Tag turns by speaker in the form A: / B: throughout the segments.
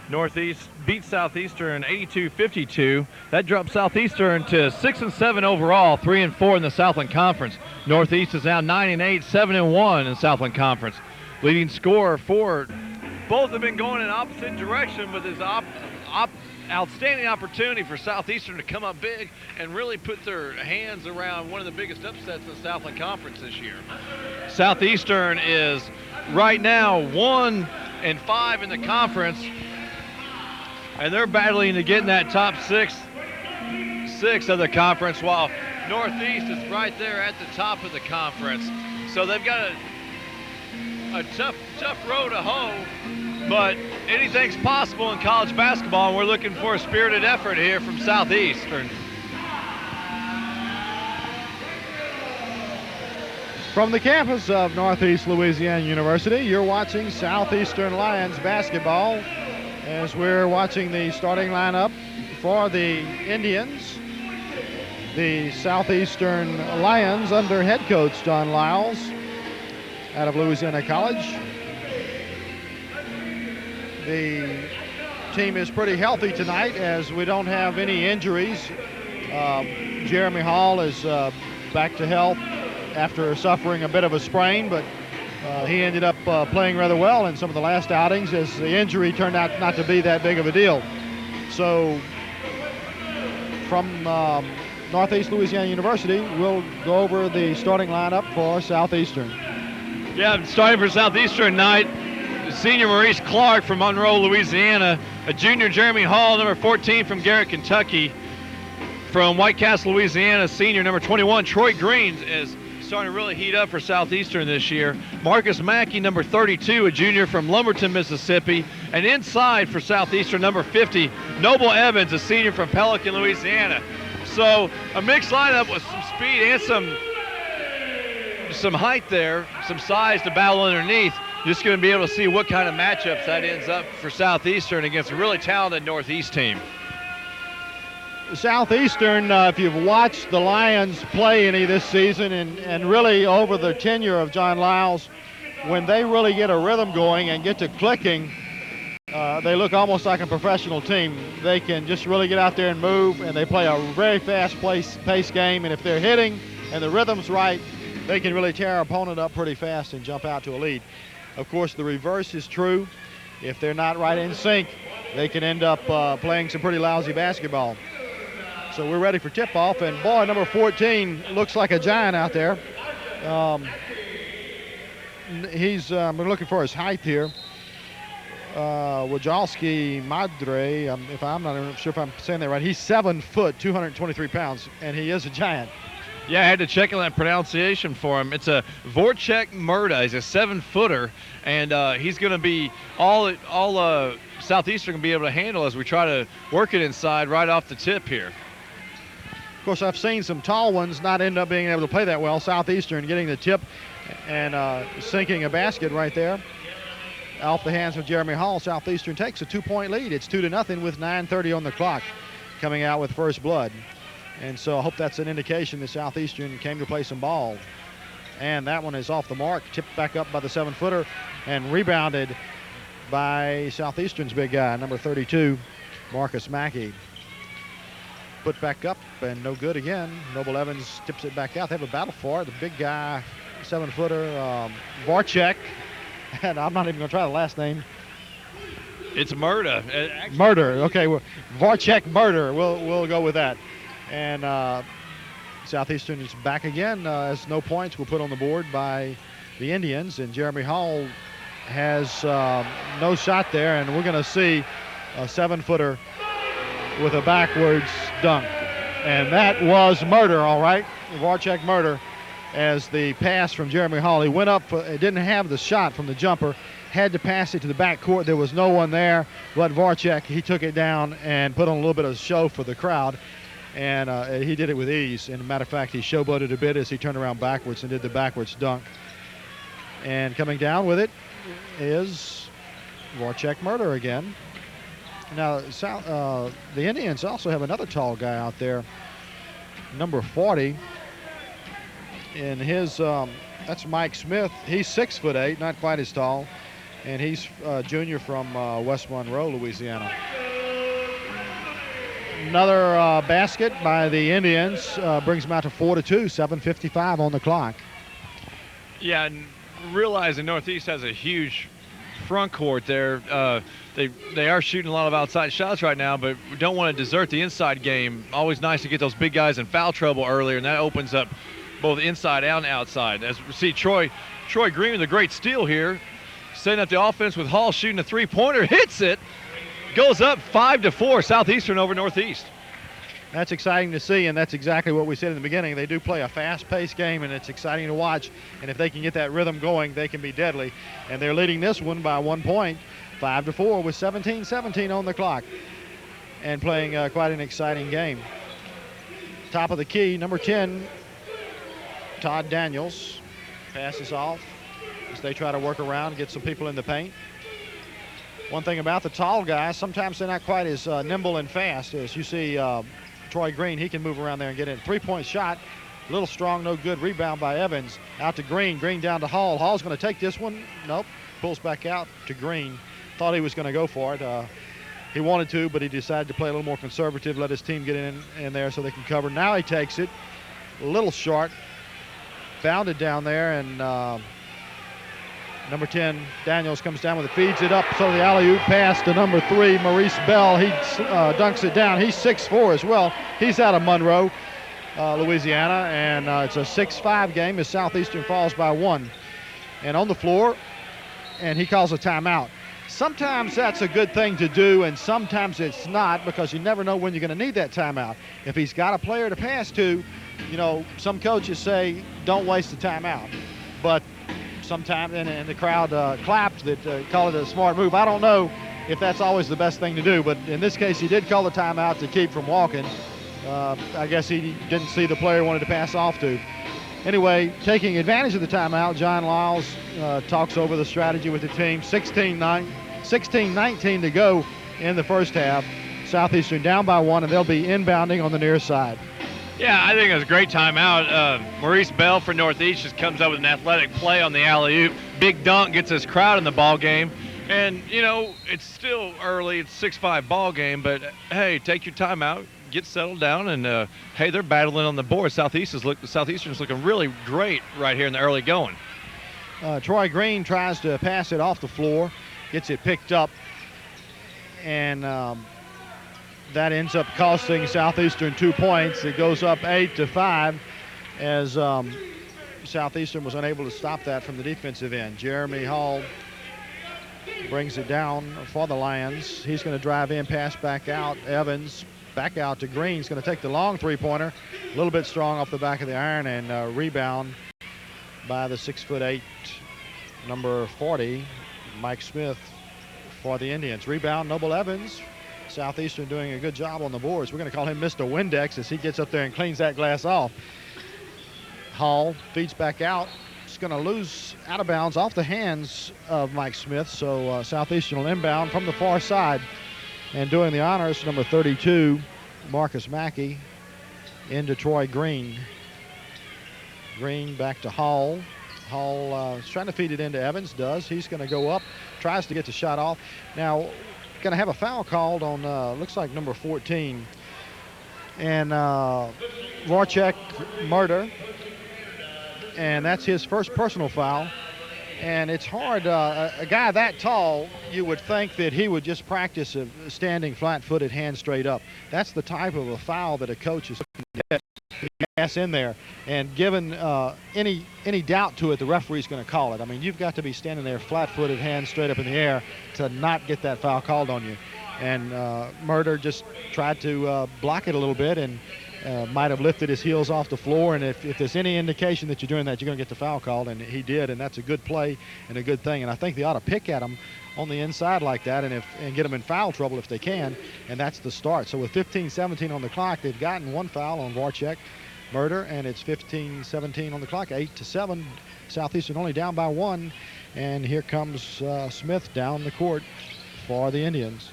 A: Northeast beat Southeastern 82-52. That dropped Southeastern to 6-7 overall, 3-4 in the Southland Conference. Northeast is now 9-8, 7-1 in the Southland Conference. Leading scorer for both have been going in opposite direction, with this outstanding opportunity for Southeastern to come up big and really put their hands around one of the biggest upsets in the Southland Conference this year. Southeastern is right now 1-5 in the conference, and they're battling to get in that top six of the conference, while Northeast is right there at the top of the conference. So they've got a tough row to hoe, but anything's possible in college basketball, and we're looking for a spirited effort here from Southeastern.
B: From the campus of Northeast Louisiana University, you're watching Southeastern Lions basketball as we're watching the starting lineup for the Indians. The Southeastern Lions under head coach John Lyles out of Louisiana College. The team is pretty healthy tonight as we don't have any injuries. Jeremy Hall is back to health after suffering a bit of a sprain, but he ended up playing rather well in some of the last outings as the injury turned out not to be that big of a deal. So from Northeast Louisiana University, we'll go over the starting lineup for Southeastern.
A: Yeah, starting for Southeastern tonight, senior Maurice Clark from Monroe, Louisiana, a junior Jeremy Hall, number 14 from Garrett, Kentucky. From White Castle, Louisiana, senior number 21, Troy Greens is starting to really heat up for Southeastern this year. Marcus Mackey, number 32, a junior from Lumberton, Mississippi. And inside for Southeastern, number 50, Noble Evans, a senior from Pelican, Louisiana. So a mixed lineup with some speed and some height there, some size to battle underneath. Just going to be able to see what kind of matchups that ends up for Southeastern against a really talented Northeast team.
B: Southeastern, if you've watched the Lions play any this season and really over the tenure of John Lyles, when they really get a rhythm going and get to clicking, they look almost like a professional team. They can just really get out there and move, and they play a very fast-paced game, and if they're hitting and the rhythm's right, they can really tear our opponent up pretty fast and jump out to a lead. Of course, the reverse is true. If they're not right in sync, they can end up playing some pretty lousy basketball. So we're ready for tip-off, and boy, number 14 looks like a giant out there. We're looking for his height here. Wojcicki Madre, if I'm not even sure if I'm saying that right, he's 7 foot, 223 pounds, and he is a giant.
A: Yeah, I had to check on that pronunciation for him. It's a Voracek Murda. He's a 7-footer, and he's going to be all Southeastern can be able to handle as we try to work it inside right off the tip here.
B: Of course, I've seen some tall ones not end up being able to play that well. Southeastern getting the tip and sinking a basket right there. Off the hands of Jeremy Hall, Southeastern takes a 2-point lead. It's 2-0 with 9:30 on the clock, coming out with first blood. And so I hope that's an indication that Southeastern came to play some ball. And that one is off the mark, tipped back up by the 7-footer and rebounded by Southeastern's big guy, number 32, Marcus Mackey. Put back up and no good again. Noble Evans tips it back out. They have a battle for it. The big guy, 7-footer, Voracek. And I'm not even going to try the last name.
A: It's Murda.
B: Murder. Okay, well, Voracek Murder. We'll go with that. And Southeastern is back again as no points were put on the board by the Indians. And Jeremy Hall has no shot there. And we're going to see a 7-footer with a backwards dunk. And that was Murder, all right. Voracek Murder as the pass from Jeremy Hall. He went up, didn't have the shot from the jumper, had to pass it to the backcourt. There was no one there but Voracek. He took it down and put on a little bit of a show for the crowd. And he did it with ease. And as a matter of fact, he showboated a bit as he turned around backwards and did the backwards dunk. And coming down with it is Voracek Murder again. Now, the Indians also have another tall guy out there, number 40. And his, that's Mike Smith. He's 6'8", not quite as tall. and he's a junior from West Monroe, Louisiana. Another basket by the Indians brings them out to 4-2, 7:55 on the clock.
A: Yeah, and realizing Northeast has a huge front court there. They are shooting a lot of outside shots right now, but we don't want to desert the inside game. Always nice to get those big guys in foul trouble earlier, and that opens up both inside and outside. As we see Troy Green with a great steal here, setting up the offense with Hall shooting a three-pointer, hits it, goes up 5-4, Southeastern over Northeast.
B: That's exciting to see, and that's exactly what we said in the beginning. They do play a fast-paced game, and it's exciting to watch. And if they can get that rhythm going, they can be deadly. And they're leading this one by 1 point, 5-4, with 17-17 on the clock, and playing quite an exciting game. Top of the key, number 10, Todd Daniels, passes off as they try to work around, get some people in the paint. One thing about the tall guys, sometimes they're not quite as nimble and fast as you see. Troy Green, he can move around there and get in. Three-point shot, a little strong, no good. Rebound by Evans. Out to Green. Green down to Hall. Hall's going to take this one. Nope. Pulls back out to Green. Thought he was going to go for it. He wanted to, but he decided to play a little more conservative, let his team get in there so they can cover. Now he takes it. A little short. Bounded down there, and number 10, Daniels, comes down with it, feeds it up. So the alley-oop pass to number 3, Maurice Bell. He dunks it down. He's 6'4" as well. He's out of Monroe, Louisiana, and it's a 6-5 game as Southeastern falls by 1. And on the floor, and he calls a timeout. Sometimes that's a good thing to do, and sometimes it's not, because you never know when you're going to need that timeout. If he's got a player to pass to, you know, some coaches say don't waste the timeout. But sometimes, and the crowd clapped that call it a smart move. I don't know if that's always the best thing to do, but in this case he did call the timeout to keep from walking. I guess he didn't see the player he wanted to pass off to. Anyway, taking advantage of the timeout, John Lyles talks over the strategy with the team. 16-19 to go in the first half. Southeastern down by 1, and they'll be inbounding on the near side.
A: Yeah, I think it was a great timeout. Maurice Bell for Northeast just comes up with an athletic play on the alley-oop. Big dunk, gets his crowd in the ball game. And, you know, it's still early. It's 6-5 ball game, but, hey, take your timeout, get settled down, and, hey, they're battling on the board. Southeastern's looking really great right here in the early going.
B: Troy Green tries to pass it off the floor, gets it picked up, and that ends up costing Southeastern 2 points. It goes up 8-5 as Southeastern was unable to stop that from the defensive end. Jeremy Hall brings it down for the Lions. He's going to drive in, pass back out. Evans back out to Green. He's going to take the long three-pointer. A little bit strong off the back of the iron, and rebound by the 6'8", number 40, Mike Smith for the Indians. Rebound, Noble Evans. Southeastern doing a good job on the boards. We're going to call him Mr. Windex as he gets up there and cleans that glass off. Hall feeds back out. It's going to lose out of bounds off the hands of Mike Smith. So Southeastern will inbound from the far side. And doing the honors, number 32, Marcus Mackey, into Troy Green. Green back to Hall. Hall is trying to feed it into Evans. Does. He's going to go up. Tries to get the shot off. Now, going to have a foul called on, looks like number 14. And Voracek Murder. And that's his first personal foul. And it's hard, a guy that tall, you would think that he would just practice standing flat-footed, hands straight up. That's the type of a foul that a coach is looking to get gas in there. And given any doubt to it, the referee's going to call it. I mean, you've got to be standing there flat-footed, hands straight up in the air to not get that foul called on you. And Murder just tried to block it a little bit and might have lifted his heels off the floor. And if there's any indication that you're doing that, you're going to get the foul called, and he did, and that's a good play and a good thing. And I think they ought to pick at him on the inside like that and get them in foul trouble if they can, and that's the start. So with 15-17 on the clock, they've gotten one foul on Voracek Murder, and it's 15-17 on the clock, 8-7. Southeastern only down by 1, and here comes Smith down the court for the Indians.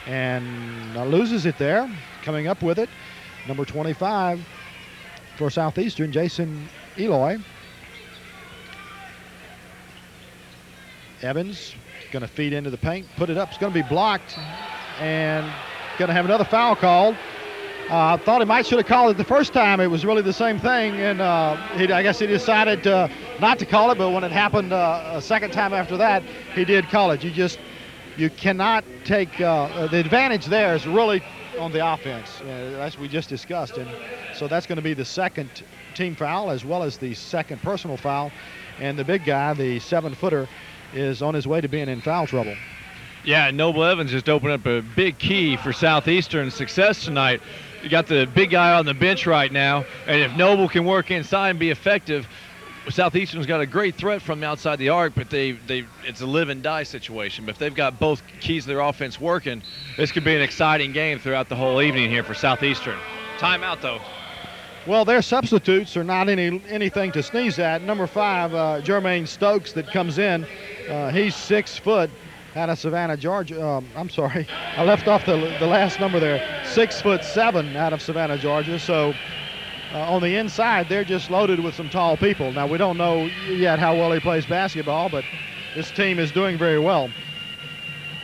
B: And loses it there, coming up with it. Number 25 for Southeastern, Jason Eloy. Evans going to feed into the paint, put it up. It's going to be blocked and going to have another foul called. I thought he might should have called it the first time. It was really the same thing, and I guess he decided not to call it, but when it happened a second time after that, he did call it. You cannot take the advantage there is really on the offense, as we just discussed, and so that's going to be the second team foul as well as the second personal foul, and the big guy, the 7-footer, is on his way to being in foul trouble.
A: Yeah, Noble Evans just opened up a big key for Southeastern's success tonight. You got the big guy on the bench right now, and if Noble can work inside and be effective, Southeastern's got a great threat from outside the arc, but it's a live and die situation. But if they've got both keys of their offense working, this could be an exciting game throughout the whole evening here for Southeastern. Timeout, though.
B: Well, their substitutes are not anything to sneeze at. Number 5, Jermaine Stokes, that comes in. He's 6 foot. Out of Savannah, Georgia. I'm sorry, I left off the last number there. 6'7" out of Savannah, Georgia. So on the inside, they're just loaded with some tall people. Now, we don't know yet how well he plays basketball, but this team is doing very well.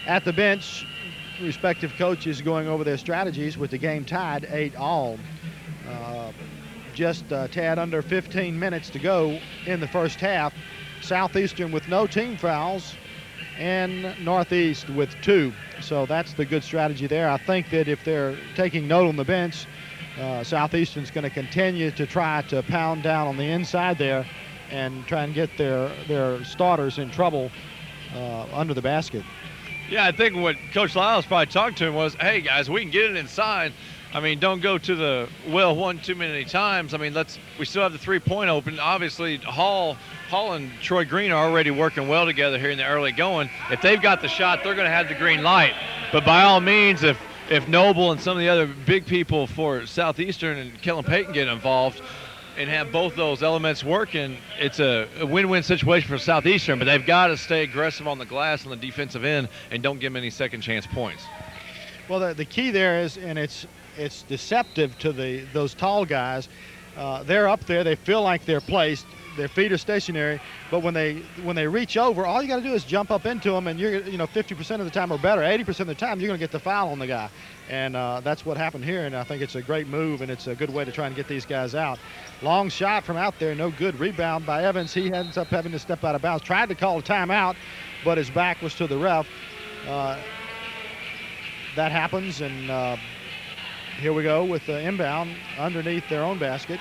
B: At the bench, respective coaches going over their strategies with the game tied 8-all. Just a tad under 15 minutes to go in the first half. Southeastern with no team fouls, and Northeast with 2. So that's the good strategy there. I think that if they're taking note on the bench, Southeastern's going to continue to try to pound down on the inside there and try and get their starters in trouble under the basket.
A: Yeah, I think what Coach Lyles probably talked to him was, hey, guys, we can get it inside. I mean, don't go to the well one too many times. I mean, we still have the 3-point open. Obviously, Hall and Troy Green are already working well together here in the early going. If they've got the shot, they're going to have the green light. But by all means, if Noble and some of the other big people for Southeastern and Kellen Payton get involved and have both those elements working, it's a win-win situation for Southeastern. But they've got to stay aggressive on the glass on the defensive end and don't give them any second-chance points.
B: Well, the key there is, and it's deceptive to those tall guys. They're up there. They feel like they're placed. Their feet are stationary, but when they reach over, all you got to do is jump up into them, and you're 50% of the time or better, 80% of the time, you're going to get the foul on the guy, and that's what happened here. And I think it's a great move, and it's a good way to try and get these guys out. Long shot from out there, no good. Rebound by Evans. He ends up having to step out of bounds. Tried to call a timeout, but his back was to the ref. That happens, and here we go with the inbound underneath their own basket.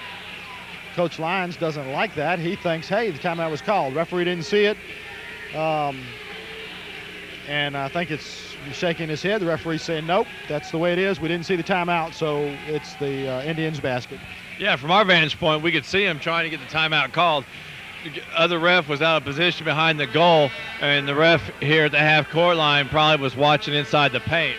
B: Coach Lyons doesn't like that. He thinks, hey, the timeout was called. Referee didn't see it. And I think it's shaking his head. The referee's saying, nope, that's the way it is. We didn't see the timeout, so it's the Indians' basket.
A: Yeah, from our vantage point, we could see him trying to get the timeout called. The other ref was out of position behind the goal, and the ref here at the half-court line probably was watching inside the paint.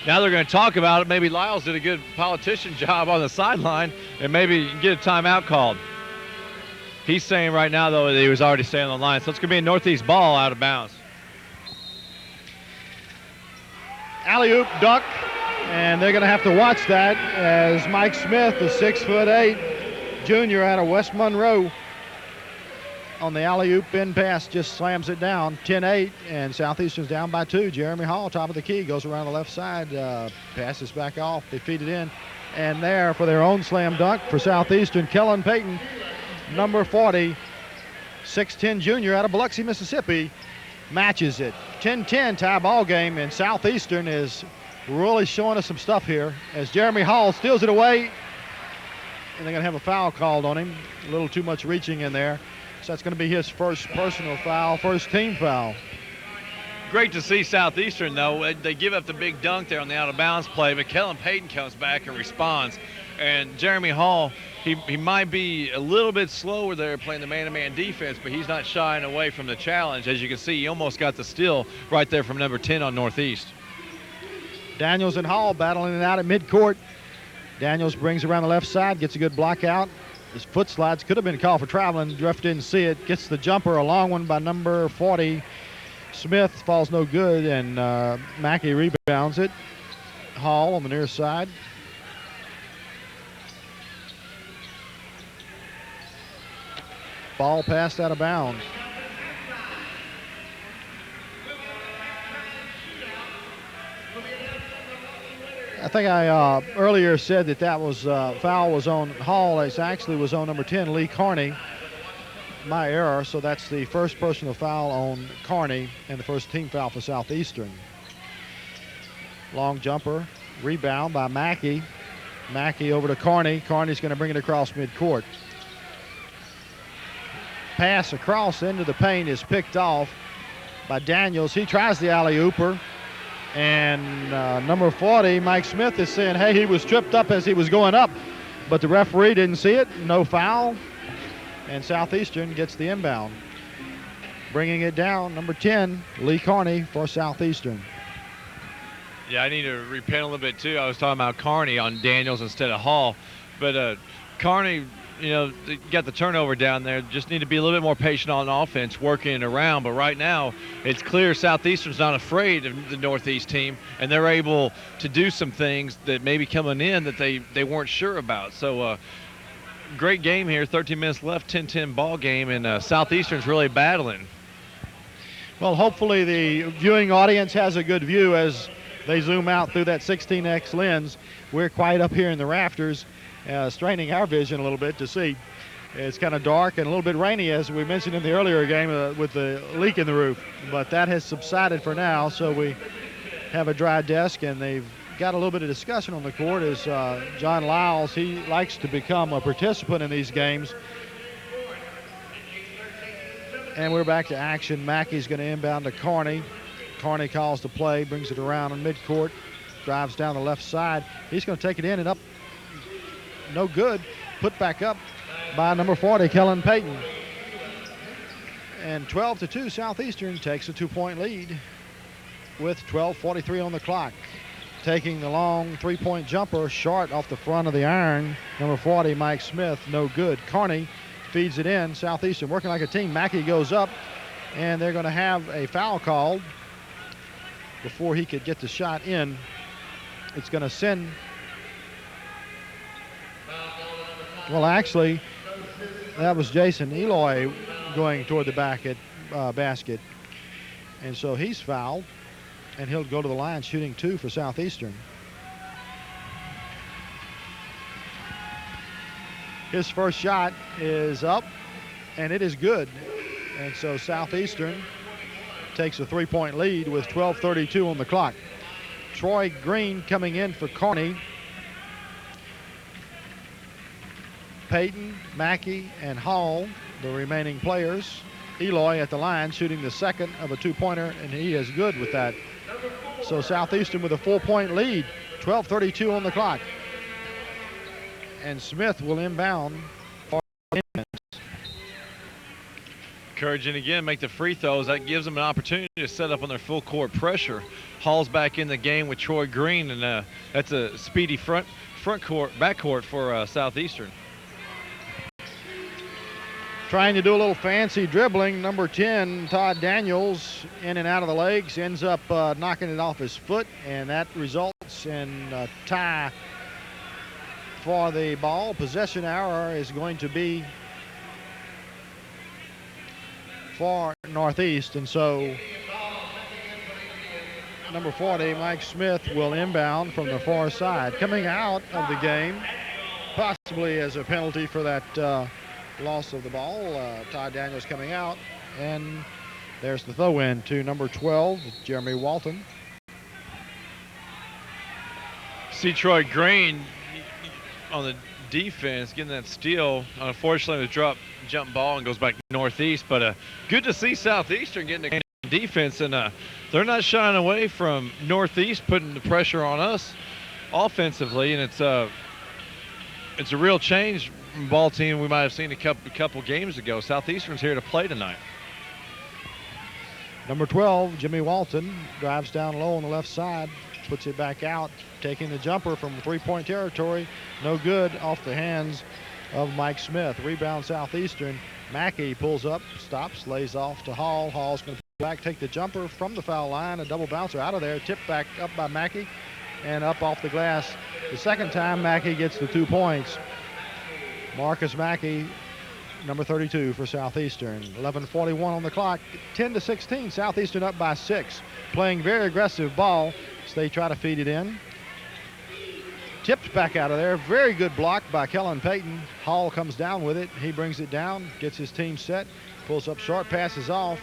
A: Now they're going to talk about it. Maybe Lyles did a good politician job on the sideline and maybe get a timeout called. He's saying right now, though, that he was already staying on the line. So it's going to be a Northeast ball out of bounds.
B: Alley-oop dunk, and they're going to have to watch that as Mike Smith, the 6'8" junior out of West Monroe, on the alley-oop in pass, just slams it down. 10-8, and Southeastern's down by 2. Jeremy Hall, top of the key, goes around the left side, passes back off. They feed it in. And there for their own slam dunk for Southeastern, Kellen Payton, number 40, 6'10" junior out of Biloxi, Mississippi, matches it. 10-10 tie ball game, and Southeastern is really showing us some stuff here as Jeremy Hall steals it away, and they're going to have a foul called on him. A little too much reaching in there. So that's going to be his first personal foul, first team foul.
A: Great to see Southeastern, though. They give up the big dunk there on the out-of-bounds play, but Kellen Payton comes back and responds. And Jeremy Hall, he might be a little bit slower there playing the man-to-man defense, but he's not shying away from the challenge. As you can see, he almost got the steal right there from number 10 on Northeast.
B: Daniels and Hall battling it out at midcourt. Daniels brings around the left side, gets a good block out. His foot slides, could have been a call for traveling. The ref didn't see it. Gets the jumper, a long one by number 40. Smith falls no good, and Mackey rebounds it. Hall on the near side. Ball passed out of bounds. I think I earlier said that was foul was on Hall. It actually was on number 10, Lee Carney. My error, so that's the first personal foul on Carney and the first team foul for Southeastern. Long jumper, rebound by Mackey. Mackey over to Carney. Carney's going to bring it across midcourt. Pass across into the paint is picked off by Daniels. He tries the alley-ooper. And number 40, Mike Smith, is saying, hey, he was tripped up as he was going up. But the referee didn't see it. No foul. And Southeastern gets the inbound. Bringing it down, number 10, Lee Carney for Southeastern.
A: Yeah, I need to repent a little bit, too. I was talking about Carney on Daniels instead of Hall. But Carney, got the turnover down there. Just need to be a little bit more patient on offense, working it around. But right now, it's clear Southeastern's not afraid of the Northeast team, and they're able to do some things that maybe coming in that they weren't sure about. So great game here, 13 minutes left, 10-10 ball game, and Southeastern's really battling.
B: Well, hopefully the viewing audience has a good view as they zoom out through that 16X lens. We're quite up here in the rafters, straining our vision a little bit to see. It's kind of dark and a little bit rainy, as we mentioned in the earlier game with the leak in the roof. But that has subsided for now, so we have a dry desk, and they've got a little bit of discussion on the court as John Lyles, he likes to become a participant in these games. And we're back to action. Mackey's going to inbound to Carney. Carney calls the play, brings it around in midcourt, drives down the left side. He's going to take it in and up. No good. Put back up by number 40, Kellen Payton. And 12-2, Southeastern takes a 2-point lead with 12:43 on the clock. Taking the long three-point jumper, short off the front of the iron. Number 40, Mike Smith, no good. Carney feeds it in. Southeastern working like a team. Mackey goes up, and they're going to have a foul called before he could get the shot in. It's going to send. Well, actually, that was Jason Eloy going toward the basket. And so he's fouled, and he'll go to the line shooting 2 for Southeastern. His first shot is up, and it is good. And so Southeastern takes a 3-point lead with 12:32 on the clock. Troy Green coming in for Carney. Payton, Mackey, and Hall, the remaining players. Eloy at the line shooting the second of a 2-pointer, and he is good with that. So Southeastern with a 4-point lead, 12:32 on the clock. And Smith will inbound for Indians.
A: Encouraging again, make the free throws. That gives them an opportunity to set up on their full court pressure. Hall's back in the game with Troy Green, and that's a speedy backcourt for Southeastern.
B: Trying to do a little fancy dribbling. Number 10, Todd Daniels, in and out of the legs, ends up knocking it off his foot, and that results in a tie for the ball. Possession hour is going to be for Northeast, and so number 40, Mike Smith, will inbound from the far side. Coming out of the game, possibly as a penalty for that loss of the ball. Todd Daniels coming out, and there's the throw-in to number 12, Jeremy Walton.
A: See Troy Green on the defense getting that steal. Unfortunately, it was jump ball and goes back Northeast, but good to see Southeastern getting the defense, and they're not shying away from Northeast putting the pressure on us offensively, and it's a real change from ball team we might have seen a couple games ago. Southeastern's here to play tonight.
B: Number 12, Jimmy Walton, drives down low on the left side, puts it back out, taking the jumper from 3-point territory. No good, off the hands of Mike Smith. Rebound Southeastern. Mackey pulls up, stops, lays off to Hall. Hall's going to pull back, take the jumper from the foul line. A double bouncer out of there, tipped back up by Mackey, and up off the glass. The second time Mackey gets the 2 points. Marcus Mackey, number 32 for Southeastern. 11:41 on the clock. 10-16. Southeastern up by 6. Playing very aggressive ball as they try to feed it in. tipped back out of there. Very good block by Kellen Payton. Hall comes down with it. He brings it down, gets his team set, pulls up short, passes off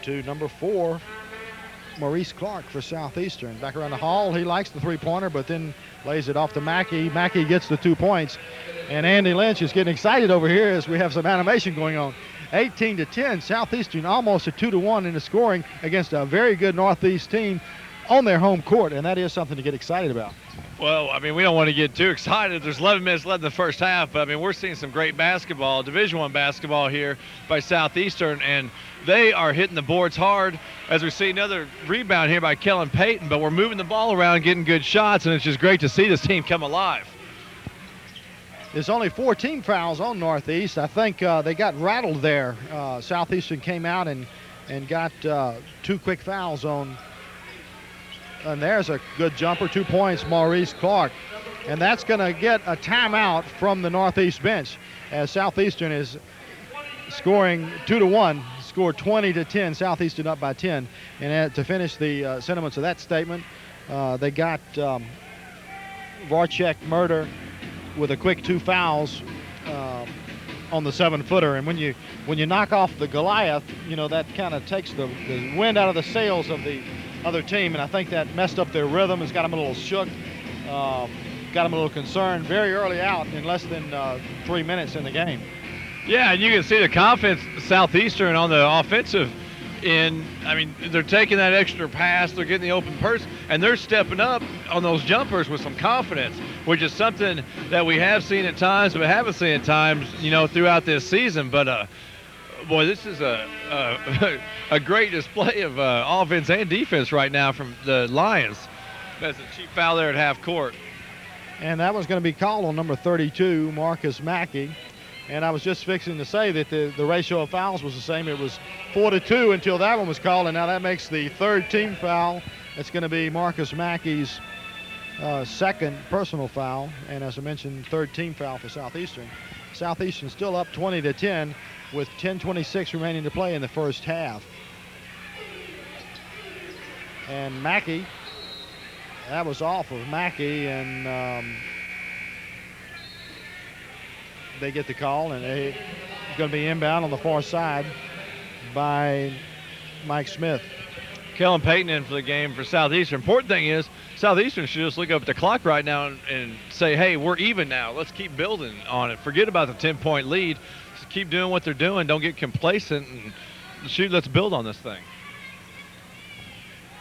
B: to number 4, Maurice Clark for Southeastern. Back around to Hall. He likes the three-pointer, but then lays it off to Mackey. Mackey gets the 2 points. And Andy Lynch is getting excited over here as we have some animation going on. 18-10, Southeastern almost a 2-1 in the scoring against a very good Northeast team on their home court, and that is something to get excited about.
A: Well, I mean, we don't want to get too excited. There's 11 minutes left in the first half, but I mean, we're seeing some great basketball, Division I basketball here by Southeastern, and they are hitting the boards hard. As we see another rebound here by Kellen Payton, but we're moving the ball around, getting good shots, and it's just great to see this team come alive.
B: There's only 4 team fouls on Northeast. I think they got rattled there. Southeastern came out and got 2 quick fouls on. And there's a good jumper, 2 points, Maurice Clark. And that's going to get a timeout from the Northeast bench as Southeastern is scoring 2-1, scored 20-10, Southeastern up by 10. And to finish the sentiments of that statement, they got Voracek Murder with a quick 2 fouls on the 7-footer. And when you knock off the Goliath, you know, that kind of takes the wind out of the sails of the other team, and I think that messed up their rhythm. It's got them a little shook, got them a little concerned very early out in less than 3 minutes in the game.
A: Yeah, and you can see the confidence Southeastern on the offensive end. I mean, they're taking that extra pass, they're getting the open person, and they're stepping up on those jumpers with some confidence, which is something that we have seen at times, but haven't seen at times, you know, throughout this season. But boy, this is a great display of offense and defense right now from the Lions. That's a cheap foul there at half court.
B: And that was going to be called on number 32, Marcus Mackey. And I was just fixing to say that the ratio of fouls was the same. It was 4-2 until that one was called, and now that makes the 3rd team foul. It's going to be Marcus Mackey's 2nd personal foul, and as I mentioned, 3rd team foul for Southeastern. Southeastern still up 20-10 with 10:26 remaining to play in the first half. And Mackey, that was off of Mackey, and they get the call, and it's going to be inbound on the far side by Mike Smith.
A: Kellen Payton in for the game for Southeastern. Important thing is Southeastern should just look up at the clock right now and say, hey, we're even now. Let's keep building on it. Forget about the 10-point lead. Just keep doing what they're doing. Don't get complacent and shoot. Let's build on this thing.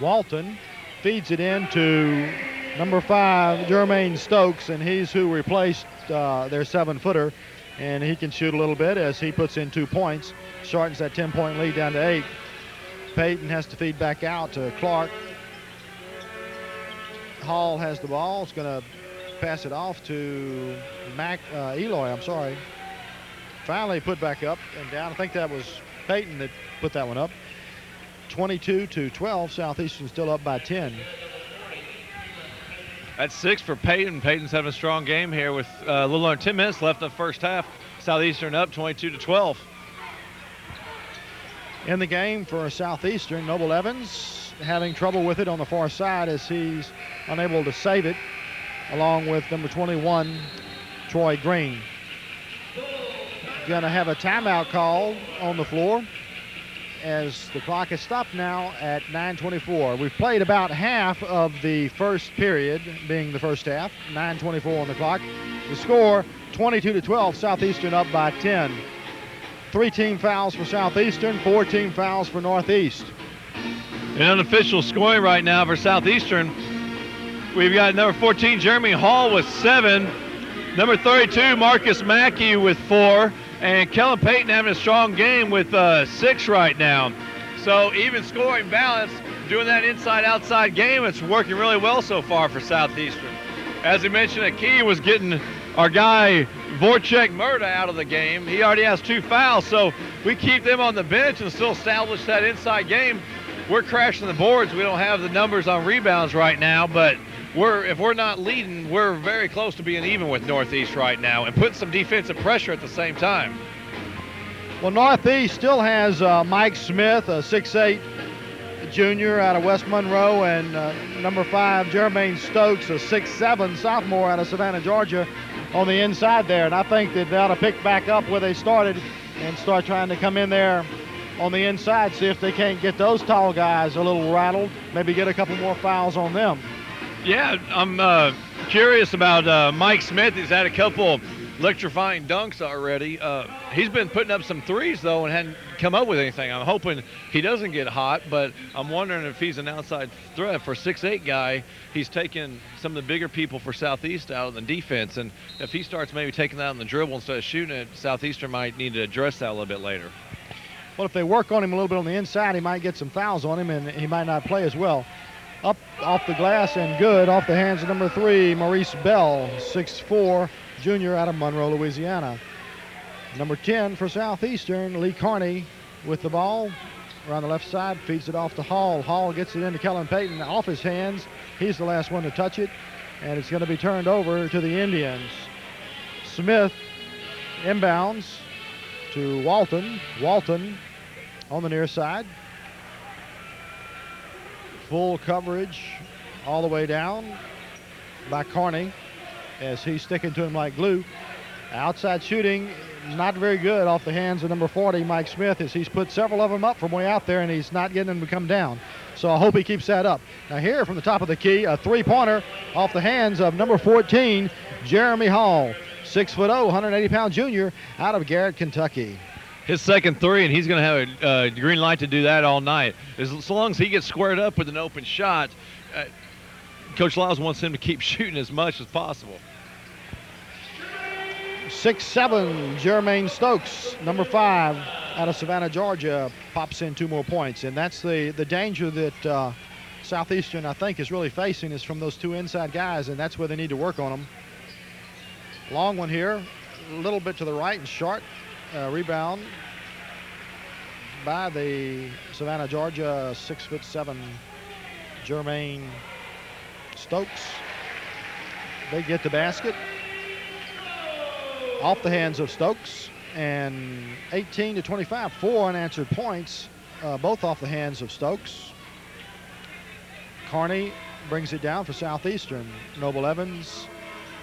B: Walton feeds it in to number 5, Jermaine Stokes, and he's who replaced their 7-footer, and he can shoot a little bit as he puts in 2 points, shortens that 10-point lead down to 8. Payton has to feed back out to Clark. Hall has the ball. It's going to pass it off to Eloy, I'm sorry. Finally put back up and down. I think that was Payton that put that one up. 22-12, Southeastern still up by 10.
A: That's 6 for Payton. Payton's having a strong game here with a little under 10 minutes left in the first half. Southeastern up 22-12.
B: In the game for Southeastern, Noble Evans having trouble with it on the far side as he's unable to save it, along with number 21, Troy Green. Going to have a timeout call on the floor as the clock is stopped now at 9:24. We've played about half of the first period, being the first half, 9:24 on the clock. The score, 22-12, Southeastern up by 10. 3 team fouls for Southeastern, 4 team fouls for Northeast.
A: An unofficial scoring right now for Southeastern. We've got number 14, Jeremy Hall with 7. Number 32, Marcus Mackey with 4. And Kellen Payton having a strong game with 6 right now. So even scoring balance, doing that inside-outside game, it's working really well so far for Southeastern. As we mentioned, a key was getting our guy Voracek Murda out of the game. He already has 2 fouls, so we keep them on the bench and still establish that inside game. We're crashing the boards. We don't have the numbers on rebounds right now, but if we're not leading, we're very close to being even with Northeast right now and putting some defensive pressure at the same time.
B: Well, Northeast still has Mike Smith, a 6'8 junior out of West Monroe, and number 5, Jermaine Stokes, a 6'7" sophomore out of Savannah, Georgia, on the inside there. And I think that they ought to pick back up where they started and start trying to come in there on the inside, see if they can't get those tall guys a little rattled, maybe get a couple more fouls on them.
A: Yeah, I'm curious about Mike Smith. He's had a couple electrifying dunks already. He's been putting up some threes, though, and hadn't come up with anything. I'm hoping he doesn't get hot, but I'm wondering if he's an outside threat. For a 6'8" guy, he's taking some of the bigger people for Southeast out of the defense, and if he starts maybe taking that on the dribble instead of shooting it, Southeastern might need to address that a little bit later.
B: Well, if they work on him a little bit on the inside, he might get some fouls on him, and he might not play as well. Up off the glass and good off the hands of number 3, Maurice Bell, 6'4", junior out of Monroe, Louisiana. Number 10 for Southeastern, Lee Carney with the ball around the left side, feeds it off to Hall. Hall gets it into Kellen Payton off his hands. He's the last one to touch it, and it's going to be turned over to the Indians. Smith inbounds to Walton. Walton on the near side. Full coverage all the way down by Carney as he's sticking to him like glue. Outside shooting, not very good off the hands of number 40, Mike Smith, as he's put several of them up from way out there, and he's not getting them to come down. So I hope he keeps that up. Now here from the top of the key, a three-pointer off the hands of number 14, Jeremy Hall, 6'0", 180-pound junior out of Garrett, Kentucky.
A: His second three, and he's going to have a green light to do that all night. So long as he gets squared up with an open shot, Coach Lyles wants him to keep shooting as much as possible.
B: 6'7", Jermaine Stokes, number 5, out of Savannah, Georgia, pops in 2 more points. And that's the danger that Southeastern, I think, is really facing, is from those 2 inside guys, and that's where they need to work on them. Long one here, a little bit to the right and short. Rebound by the Savannah, Georgia, 6'7", Jermaine Stokes. They get the basket off the hands of Stokes, and 18-25, 4 unanswered points, both off the hands of Stokes. Carney brings it down for Southeastern. Noble Evans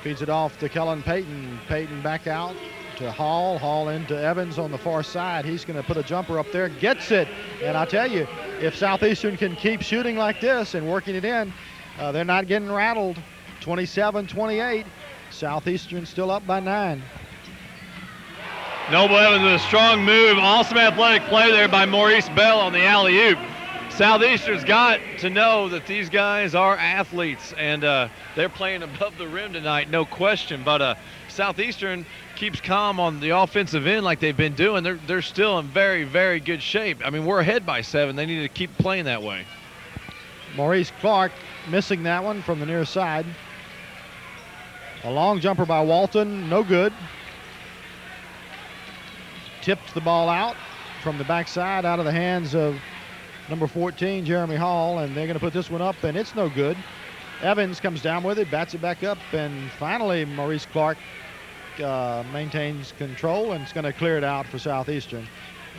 B: feeds it off to Kellen Payton. Payton back out to Hall. Hall into Evans on the far side. He's going to put a jumper up there, gets it. And I tell you, if Southeastern can keep shooting like this and working it in, they're not getting rattled. 27-28. Southeastern still up by 9.
A: Noble Evans with a strong move. Awesome athletic play there by Maurice Bell on the alley-oop. Southeastern's got to know that these guys are athletes, and they're playing above the rim tonight, no question. But Southeastern keeps calm on the offensive end like they've been doing. They're still in very, very good shape. I mean, we're ahead by 7. They need to keep playing that way.
B: Maurice Clark missing that one from the near side. A long jumper by Walton, no good. Tipped the ball out from the backside out of the hands of number 14, Jeremy Hall, and they're going to put this one up, and it's no good. Evans comes down with it, bats it back up, and finally Maurice Clark maintains control and is going to clear it out for Southeastern.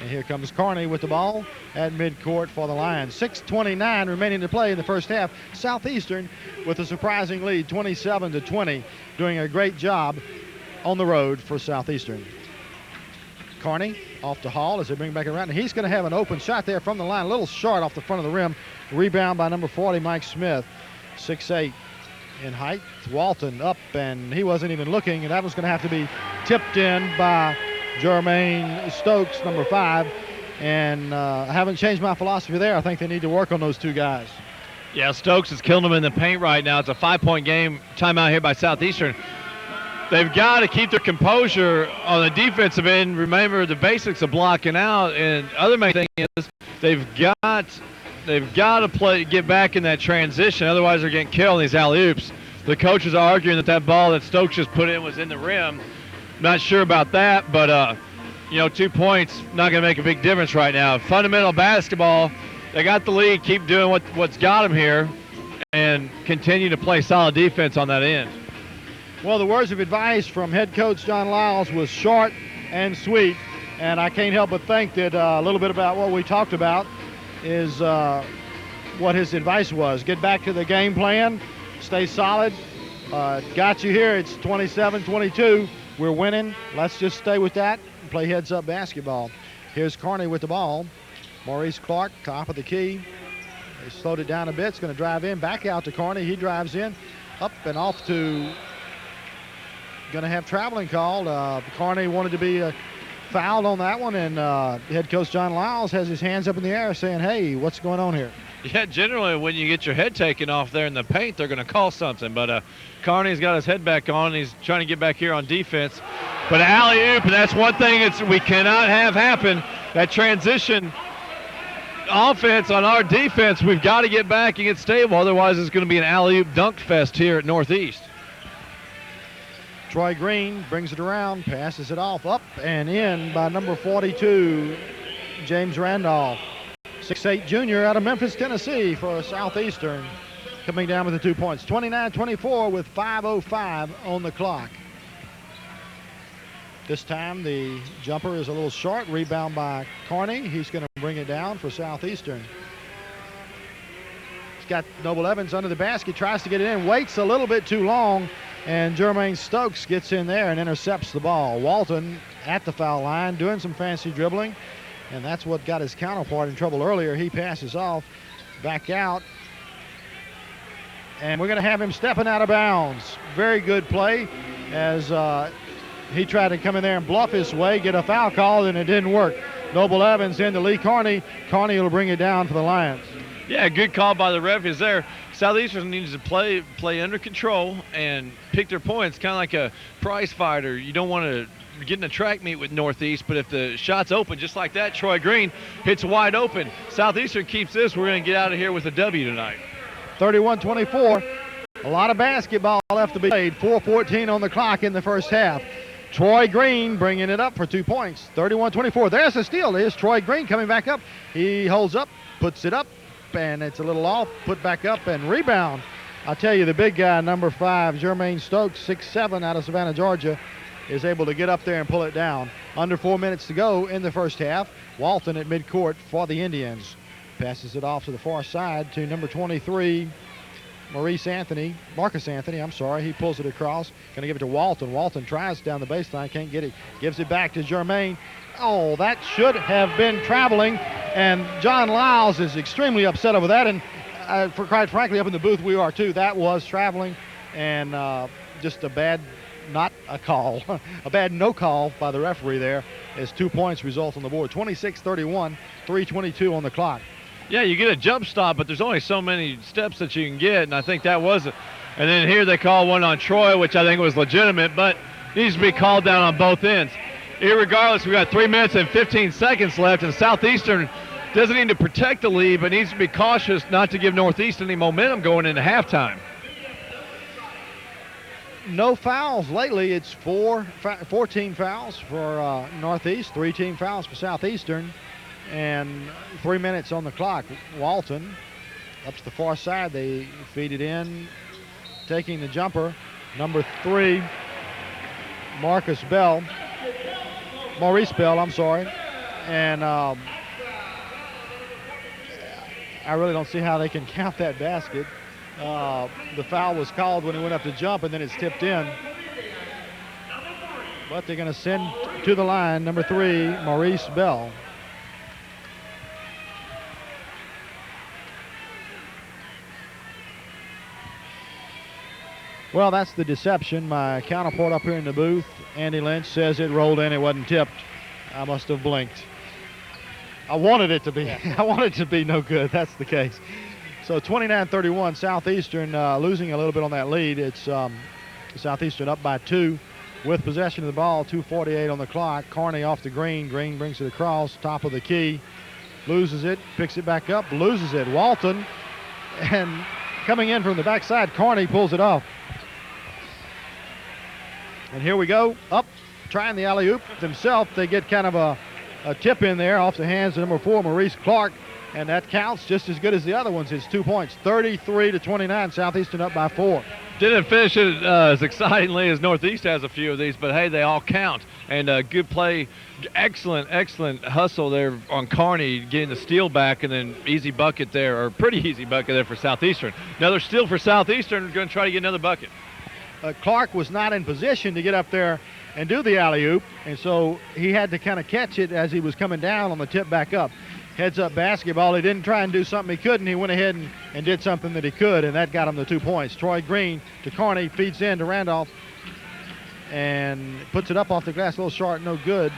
B: And here comes Carney with the ball at midcourt for the Lions. 6:29 remaining to play in the first half. Southeastern with a surprising lead, 27-20, doing a great job on the road for Southeastern. Carney off to Hall as they bring back around, and he's going to have an open shot there from the line, a little short off the front of the rim. Rebound by number 40, Mike Smith, 6'8" in height. Walton up, and he wasn't even looking, and that was going to have to be tipped in by Jermaine Stokes, number 5. And I haven't changed my philosophy there. I think they need to work on those 2 guys.
A: Yeah, Stokes is killing them in the paint right now. It's a 5-point game. Timeout here by Southeastern. They've got to keep their composure on the defensive end. Remember the basics of blocking out, and other main thing is they've got to get back in that transition. Otherwise, they're getting killed in these alley-oops. The coaches are arguing that ball that Stokes just put in was in the rim. Not sure about that, but 2 points not going to make a big difference right now. Fundamental basketball. They got the lead. Keep doing what's got them here, and continue to play solid defense on that end.
B: Well, the words of advice from head coach John Lyles was short and sweet, and I can't help but think that a little bit about what we talked about is what his advice was. Get back to the game plan, stay solid. Got you here. It's 27-22. We're winning. Let's just stay with that and play heads-up basketball. Here's Carney with the ball. Maurice Clark, top of the key. They slowed it down a bit. It's going to drive in, back out to Carney. He drives in, up and off to, going to have traveling called. Carney wanted to be fouled on that one, and head coach John Lyles has his hands up in the air saying, hey, what's going on here?
A: Yeah, generally when you get your head taken off there in the paint, they're going to call something. But Carney's got his head back on. And he's trying to get back here on defense. But alley-oop, and that's one thing we cannot have happen. That transition offense on our defense, we've got to get back and get stable. Otherwise, it's going to be an alley-oop dunk fest here at Northeast.
B: Troy Green brings it around, passes it off, up and in by number 42, James Randolph. 6'8" junior out of Memphis, Tennessee for Southeastern. Coming down with the 2 points. 29-24 with 5:05 on the clock. This time the jumper is a little short. Rebound by Carney. He's going to bring it down for Southeastern. He's got Noble Evans under the basket, tries to get it in, waits a little bit too long, and Jermaine Stokes gets in there and intercepts the ball. Walton at the foul line doing some fancy dribbling, and that's what got his counterpart in trouble earlier. He passes off, back out, and we're going to have him stepping out of bounds. Very good play as he tried to come in there and bluff his way, get a foul call, and it didn't work. Noble Evans into Lee Carney. Carney will bring it down for the Lions.
A: Yeah, good call by the referees there. Southeastern needs to play under control and pick their points, kind of like a prize fighter. You don't want to get in a track meet with Northeast, but if the shot's open just like that, Troy Green hits wide open. Southeastern keeps this. We're going to get out of here with a W tonight.
B: 31-24. A lot of basketball left to be played. 4:14 on the clock in the first half. Troy Green bringing it up for 2 points. 31-24. There's the steal. There's Troy Green coming back up. He holds up, puts it up, and it's a little off. Put back up and rebound. I'll tell you, the big guy, number 5, Jermaine Stokes, 6'7", out of Savannah, Georgia, is able to get up there and pull it down. Under 4 minutes to go in the first half. Walton at midcourt for the Indians. Passes it off to the far side to number 23, Marcus Anthony. He pulls it across. Going to give it to Walton. Walton tries down the baseline. Can't get it. Gives it back to Jermaine. Oh, that should have been traveling. And John Lyles is extremely upset over that. And quite frankly, up in the booth, we are too. That was traveling. And just a bad, not a call, a bad no call by the referee there as 2 points result on the board. 26-31, 3:22 on the clock.
A: Yeah, you get a jump stop, but there's only so many steps that you can get, and I think that was it. And then here they call one on Troy, which I think was legitimate, but needs to be called down on both ends. Irregardless, we got 3 minutes and 15 seconds left, and Southeastern doesn't need to protect the lead, but needs to be cautious not to give Northeast any momentum going into halftime.
B: No fouls lately. It's 14 fouls for Northeast, 3 team fouls for Southeastern. And 3 minutes on the clock. Walton up to the far side. They feed it in. Taking the jumper, number 3, Maurice Bell, I'm sorry. And I really don't see how they can count that basket. The foul was called when he went up to jump, and then it's tipped in. But they're going to send to the line number 3, Maurice Bell. Well, that's the deception. My counterpart up here in the booth, Andy Lynch, says it rolled in. It wasn't tipped. I must have blinked. I wanted it to be. I wanted it to be no good. That's the case. So 29-31, Southeastern losing a little bit on that lead. It's Southeastern up by 2 with possession of the ball. 2:48 on the clock. Carney off to Green. Green brings it across, top of the key. Loses it, picks it back up, loses it. Walton, and coming in from the backside, Carney pulls it off. And here we go, up, trying the alley-oop themselves. They get kind of a tip in there off the hands of number 4, Maurice Clark, and that counts just as good as the other ones. It's 2 points, 33-29, Southeastern up by 4.
A: Didn't finish it as excitingly as Northeast has a few of these, but hey, they all count. And good play, excellent hustle there on Kearney, getting the steal back, and then easy bucket there, or pretty easy bucket there for Southeastern. Another steal for Southeastern, going to try to get another bucket.
B: Clark was not in position to get up there and do the alley-oop, and so he had to kind of catch it as he was coming down on the tip back up. Heads-up basketball. He didn't try and do something he couldn't. He went ahead and did something that he could, and that got him the 2 points. Troy Green to Kearney, feeds in to Randolph, and puts it up off the glass, a little short, no good.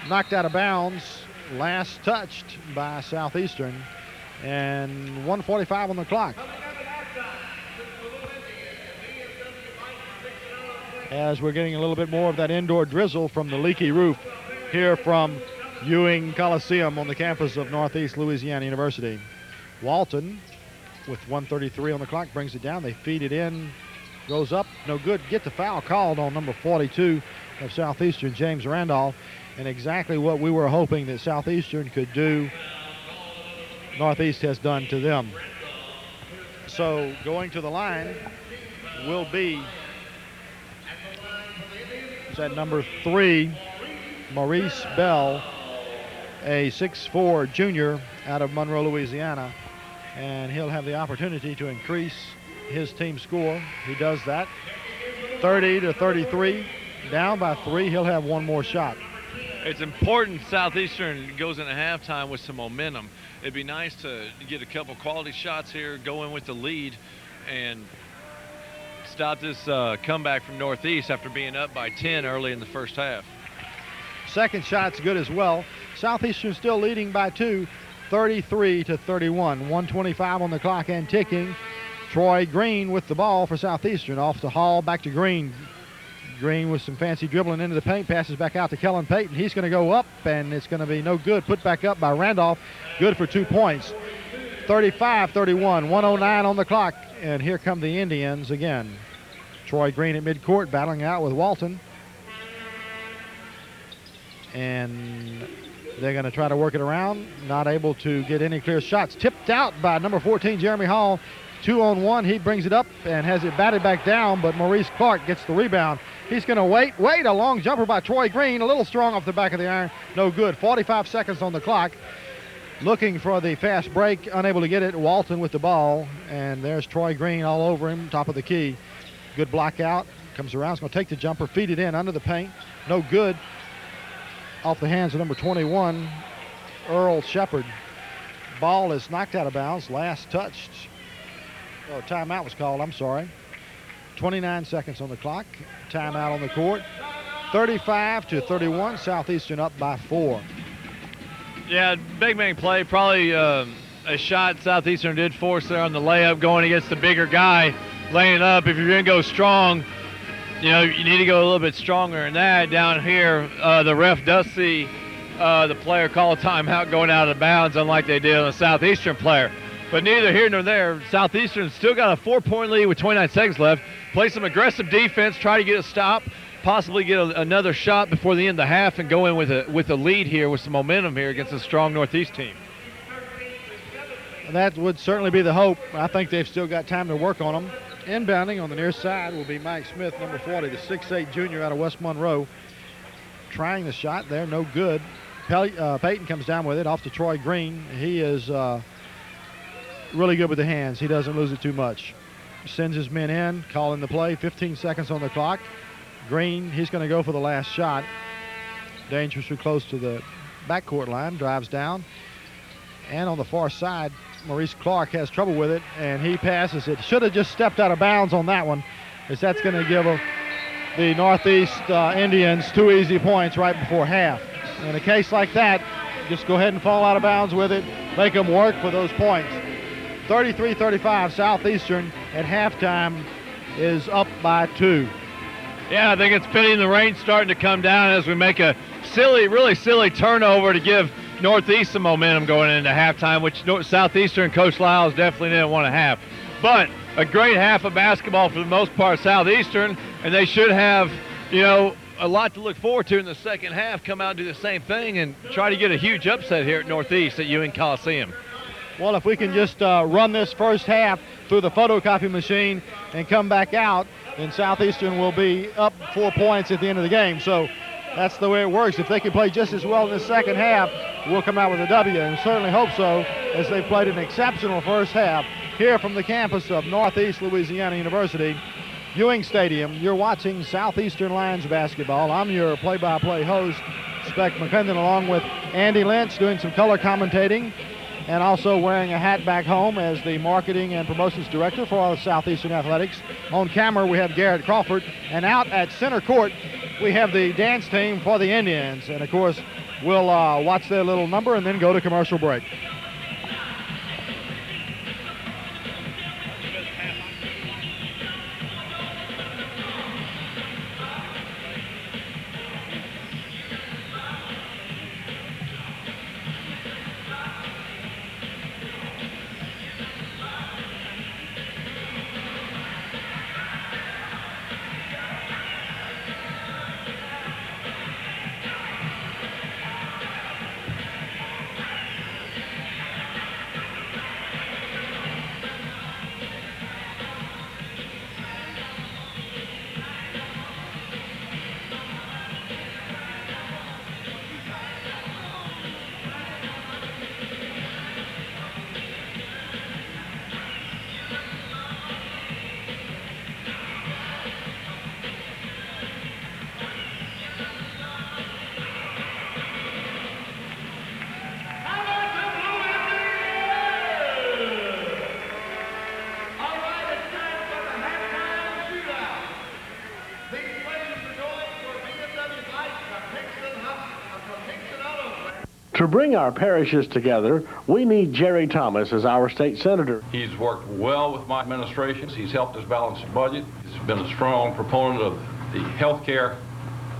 B: Knocked out of bounds, last touched by Southeastern, and 1:45 on the clock. As we're getting a little bit more of that indoor drizzle from the leaky roof here from Ewing Coliseum on the campus of Northeast Louisiana University. Walton, with 1:33 on the clock, brings it down. They feed it in, goes up, no good. Get the foul called on number 42 of Southeastern, James Randolph, and exactly what we were hoping that Southeastern could do, Northeast has done to them. So going to the line will be, is that number 3, Maurice Bell, a 6'4" junior out of Monroe, Louisiana, and he'll have the opportunity to increase his team score. He does that. 30-33, down by 3. He'll have one more shot.
A: It's important Southeastern goes into halftime with some momentum. It'd be nice to get a couple quality shots here, go in with the lead, and stop this comeback from Northeast after being up by 10 early in the first half.
B: Second shot's good as well. Southeastern still leading by 2, 33-31. 1:25 on the clock and ticking. Troy Green with the ball for Southeastern. Off to Hall, back to Green. Green with some fancy dribbling into the paint, passes back out to Kellen Payton. He's going to go up, and it's going to be no good. Put back up by Randolph. Good for 2 points. 35-31, 1:09 on the clock, and here come the Indians again. Troy Green at midcourt, battling out with Walton. And they're going to try to work it around. Not able to get any clear shots. Tipped out by number 14, Jeremy Hall. 2-on-1. He brings it up and has it batted back down, but Maurice Clark gets the rebound. He's going to wait. A long jumper by Troy Green. A little strong off the back of the iron. No good. 45 seconds on the clock. Looking for the fast break. Unable to get it. Walton with the ball. And there's Troy Green all over him. Top of the key. Good block out. Comes around. He's going to take the jumper. Feed it in under the paint. No good. Off the hands of number 21, Earl Shepard. Ball is knocked out of bounds. Last touched. Oh, timeout was called. I'm sorry. 29 seconds on the clock. Timeout on the court. 35-31. Southeastern up by 4.
A: Yeah, big man play. Probably a shot Southeastern did force there on the layup, going against the bigger guy, laying it up. If you're going to go strong, you know, you need to go a little bit stronger than that. Down here, the ref does see the player call a timeout going out of bounds, unlike they did on the Southeastern player. But neither here nor there. Southeastern still got a 4-point lead with 29 seconds left. Play some aggressive defense, try to get a stop, possibly get another shot before the end of the half, and go in with a lead here with some momentum here against a strong Northeast team.
B: That would certainly be the hope. I think they've still got time to work on them. Inbounding on the near side will be Mike Smith, number 40, the 6'8" junior out of West Monroe. Trying the shot there, no good. Payton comes down with it off to Troy Green. He is really good with the hands. He doesn't lose it too much. Sends his men in, calling the play. 15 seconds on the clock. Green, he's going to go for the last shot. Dangerously close to the backcourt line, drives down. And on the far side, Maurice Clark has trouble with it, and he passes it. Should have just stepped out of bounds on that one, as that's going to give the Northeast Indians 2 easy points right before half. In a case like that, just go ahead and fall out of bounds with it, make them work for those points. 33-35, Southeastern at halftime is up by 2.
A: Yeah, I think it's fitting. The rain's starting to come down as we make a really silly turnover to give Northeast some momentum going into halftime, which Southeastern Coach Lyles definitely didn't want to have. But a great half of basketball for the most part, Southeastern, and they should have, a lot to look forward to in the second half. Come out and do the same thing and try to get a huge upset here at Northeast at Ewing Coliseum.
B: well, if we can just run this first half through the photocopy machine and come back out, then Southeastern will be up 4 points at the end of the game. So that's the way it works. If they can play just as well in the second half, we'll come out with a W, and certainly hope so, as they played an exceptional first half. Here from the campus of Northeast Louisiana University, Ewing Stadium, you're watching Southeastern Lions basketball. I'm your play-by-play host, Spec McClendon, along with Andy Lynch doing some color commentating and also wearing a hat back home as the marketing and promotions director for Southeastern Athletics. On camera, we have Garrett Crawford, and out at center court, we have the dance team for the Indians. And, of course, we'll watch their little number and then go to commercial break.
C: To bring our parishes together, we need Jerry Thomas as our state senator.
D: He's worked well with my administration. He's helped us balance the budget. He's been a strong proponent of the health care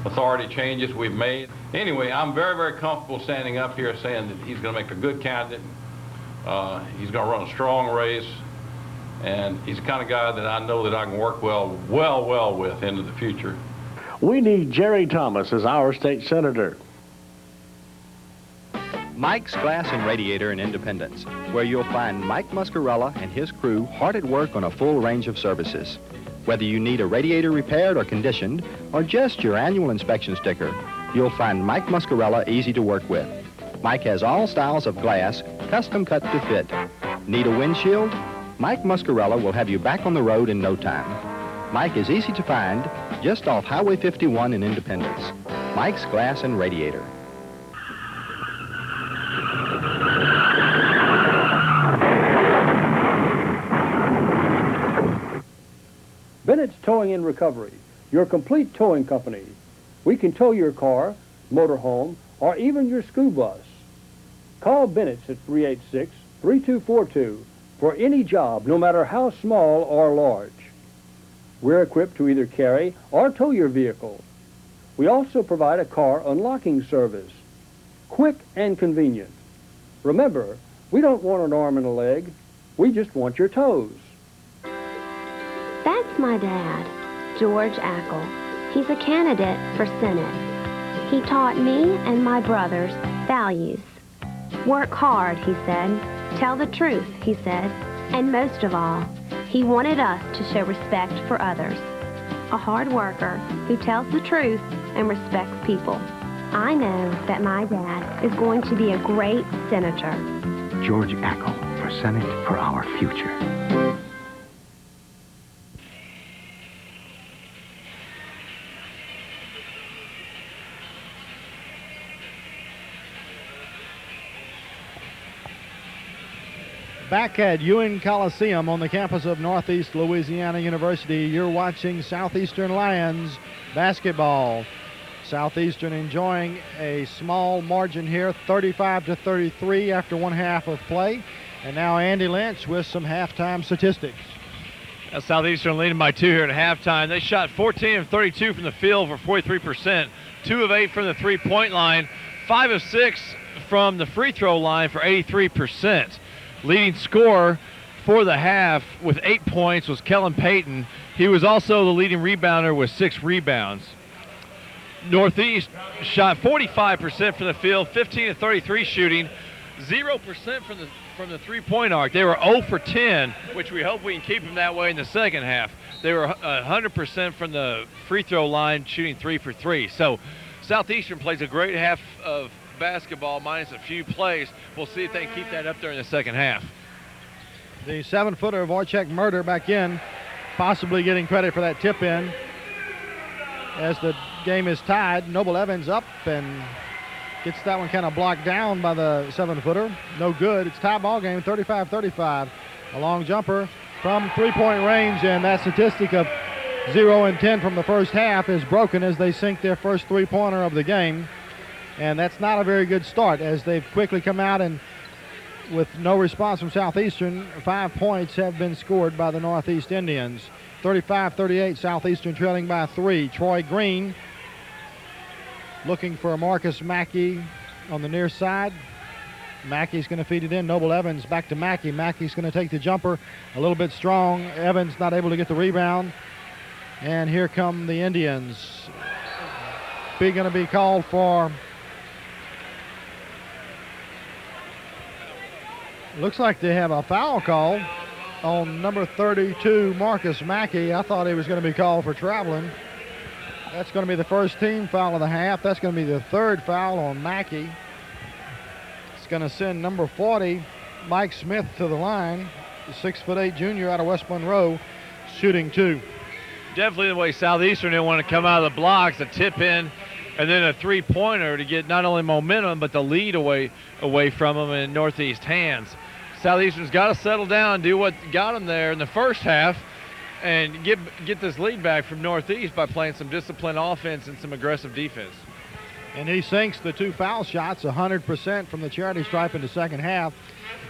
D: authority changes we've made. Anyway, I'm very, very comfortable standing up here saying that he's going to make a good candidate. He's going to run a strong race, and he's the kind of guy that I know that I can work well with into the future.
C: We need Jerry Thomas as our state senator.
E: Mike's Glass and Radiator in Independence, where you'll find Mike Muscarella and his crew hard at work on a full range of services. Whether you need a radiator repaired or conditioned, or just your annual inspection sticker, you'll find Mike Muscarella easy to work with. Mike has all styles of glass, custom cut to fit. Need a windshield? Mike Muscarella will have you back on the road in no time. Mike is easy to find, just off Highway 51 in Independence. Mike's Glass and Radiator.
F: Bennett's Towing and Recovery, your complete towing company. We can tow your car, motorhome, or even your school bus. Call Bennett's at 386-3242 for any job, no matter how small or large. We're equipped to either carry or tow your vehicle. We also provide a car unlocking service. Quick and convenient. Remember, we don't want an arm and a leg. We just want your toes.
G: That's my dad, George Ackle. He's a candidate for Senate. He taught me and my brothers values. Work hard, he said. Tell the truth, he said. And most of all, he wanted us to show respect for others. A hard worker who tells the truth and respects people. I know that my dad is going to be a great senator.
H: George Ackle for Senate for our future.
B: Back at Ewing Coliseum on the campus of Northeast Louisiana University, you're watching Southeastern Lions basketball. Southeastern enjoying a small margin here, 35-33 after one half of play. And now Andy Lynch with some halftime statistics.
A: Southeastern leading by 2 here at halftime. They shot 14 of 32 from the field for 43%, 2 of 8 from the three-point line, 5 of 6 from the free throw line for 83%. Leading scorer for the half with 8 points was Kellen Payton. He was also the leading rebounder with 6 rebounds. Northeast shot 45% from the field, 15 of 33 shooting, 0% from the from the three-point arc. They were 0 for 10, which we hope we can keep them that way in the second half. They were 100% from the free throw line, shooting 3 for 3. So Southeastern plays a great half of basketball minus a few plays. We'll see if they can keep that up there in the second half.
B: The 7-footer Wojciech Murder back in, possibly getting credit for that tip in. As the game is tied, Noble Evans up and gets that one kind of blocked down by the 7-footer. No good. It's tie ball game, 35-35. A long jumper from three-point range, and that statistic of 0 and 10 from the first half is broken as they sink their first three-pointer of the game. And that's not a very good start as they've quickly come out and with no response from Southeastern, 5 points have been scored by the Northeast Indians. 35-38, Southeastern trailing by 3. Troy Green looking for Marcus Mackey on the near side. Mackey's going to feed it in. Noble Evans back to Mackey. Mackey's going to take the jumper a little bit strong. Evans not able to get the rebound. And here come the Indians. Going to be called for. Looks like they have a foul call on number 32, Marcus Mackey. I thought he was going to be called for traveling. That's going to be the first team foul of the half. That's going to be the third foul on Mackey. It's going to send number 40, Mike Smith, to the line. The 6'8" junior out of West Monroe, shooting 2.
A: Definitely the way Southeastern didn't want to come out of the blocks, a tip in, and then a three-pointer to get not only momentum but the lead away from them in Northeast hands. Southeastern's got to settle down and do what got them there in the first half and get this lead back from Northeast by playing some disciplined offense and some aggressive defense.
B: And he sinks the 2 foul shots, 100% from the charity stripe in the second half.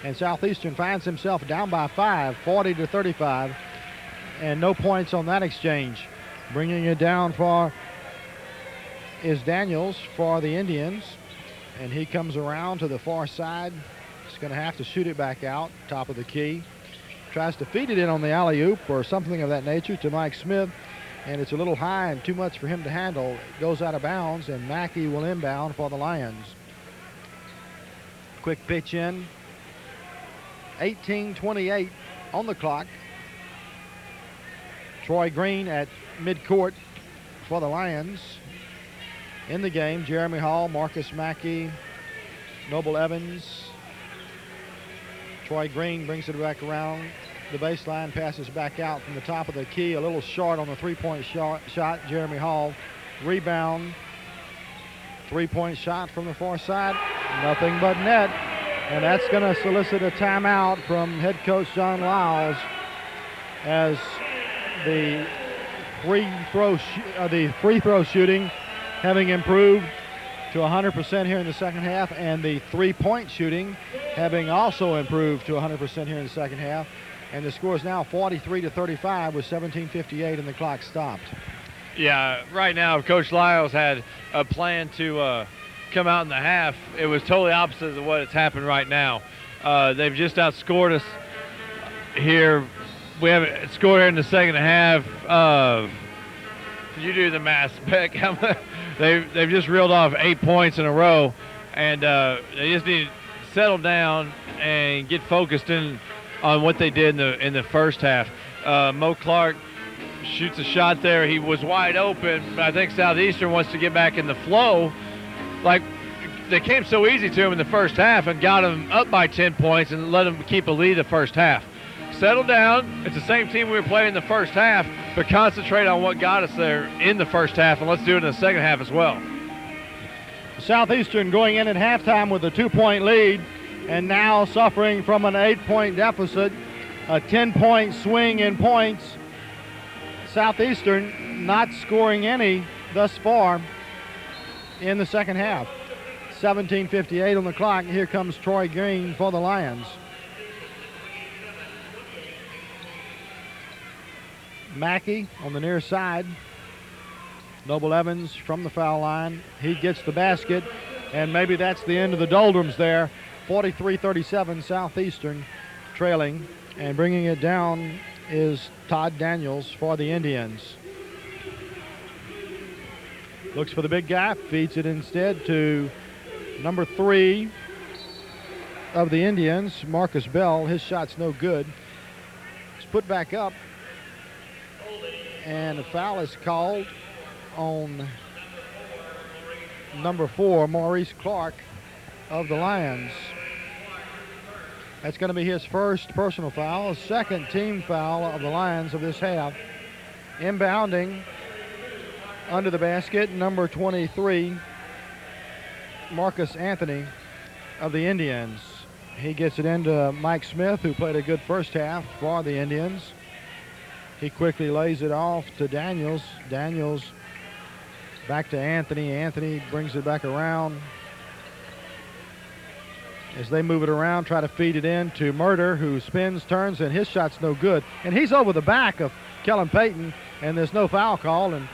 B: And Southeastern finds himself down by 5, 40-35, and no points on that exchange. Bringing it down for is Daniels for the Indians, and he comes around to the far side. He's going to have to shoot it back out, top of the key. Tries to feed it in on the alley-oop or something of that nature to Mike Smith, and it's a little high and too much for him to handle. It goes out of bounds, and Mackey will inbound for the Lions. Quick pitch in. 18:28 on the clock. Troy Green at midcourt for the Lions. In the game, Jeremy Hall, Marcus Mackey, Noble Evans. Troy Green brings it back around the baseline, passes back out from the top of the key, a little short on the three-point shot. Jeremy Hall, rebound, three-point shot from the far side, nothing but net. And that's going to solicit a timeout from head coach John Lyles as the free throw shooting having improved to 100% here in the second half, and the three-point shooting having also improved to 100% here in the second half. And the score is now 43-35 with 17:58 and the clock stopped.
A: Yeah, right now Coach Lyles had a plan to come out in the half. It was totally opposite of what has happened right now. They've just outscored us here. We haven't scored here in the second half. You do the math, Beck. They've just reeled off 8 points in a row, and they just need to settle down and get focused in on what they did in the first half. Mo Clark shoots a shot there. He was wide open, but I think Southeastern wants to get back in the flow. Like, they came so easy to him in the first half and got him up by 10 points and let him keep a lead the first half. Settle down. It's the same team we were playing in the first half, but concentrate on what got us there in the first half, and let's do it in the second half as well.
B: Southeastern going in at halftime with a 2-point lead, and now suffering from an 8-point deficit, a 10-point swing in points. Southeastern not scoring any thus far in the second half. 17:58 on the clock. Here comes Troy Green for the Lions. Mackey on the near side. Noble Evans from the foul line. He gets the basket, and maybe that's the end of the doldrums there. 43-37 Southeastern trailing, and bringing it down is Todd Daniels for the Indians. Looks for the big guy, feeds it instead to number 3, of the Indians, Marcus Bell, his shot's no good. It's put back up, and a foul is called on number 4, Maurice Clark of the Lions. That's going to be his first personal foul, second team foul of the Lions of this half. Inbounding under the basket, number 23, Marcus Anthony of the Indians. He gets it into Mike Smith, who played a good first half for the Indians. He quickly lays it off to Daniels. Daniels back to Anthony. Anthony brings it back around. As they move it around, try to feed it in to Murder, who spins, turns, and his shot's no good. And he's over the back of Kellen Payton, and there's no foul call, and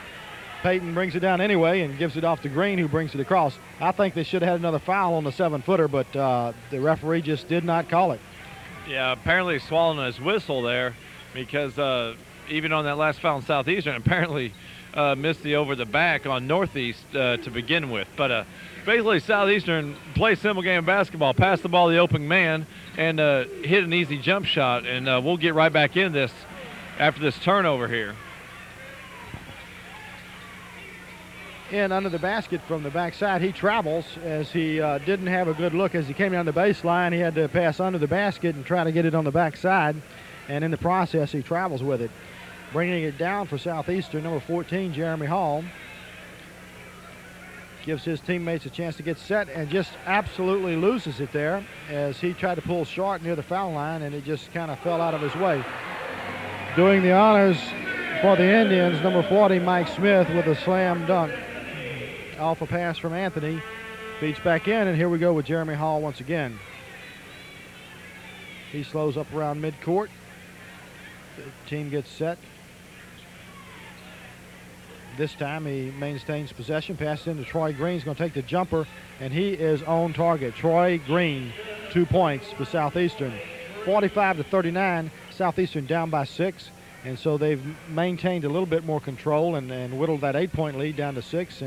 B: Payton brings it down anyway and gives it off to Green, who brings it across. I think they should have had another foul on the 7-footer, but the referee just did not call it.
A: Yeah, apparently swallowing his whistle there, because even on that last foul in Southeastern, apparently missed the over the back on Northeast to begin with. But basically Southeastern plays simple game of basketball, pass the ball to the open man, and hit an easy jump shot. And we'll get right back in this after this turnover here.
B: In under the basket from the backside, he travels as he didn't have a good look as he came down the baseline. He had to pass under the basket and try to get it on the backside, and in the process he travels with it. Bringing it down for Southeastern, number 14, Jeremy Hall. Gives his teammates a chance to get set and just absolutely loses it there as he tried to pull short near the foul line, and it just kind of fell out of his way. Doing the honors for the Indians, number 40, Mike Smith, with a slam dunk. Off a pass from Anthony. Feeds back in, and here we go with Jeremy Hall once again. He slows up around midcourt. The team gets set. This time he maintains possession. Passes into Troy Green. He's going to take the jumper, and he is on target. Troy Green, 2 points for Southeastern. 45-39, Southeastern down by 6. And so they've maintained a little bit more control and whittled that 8-point lead down to 6.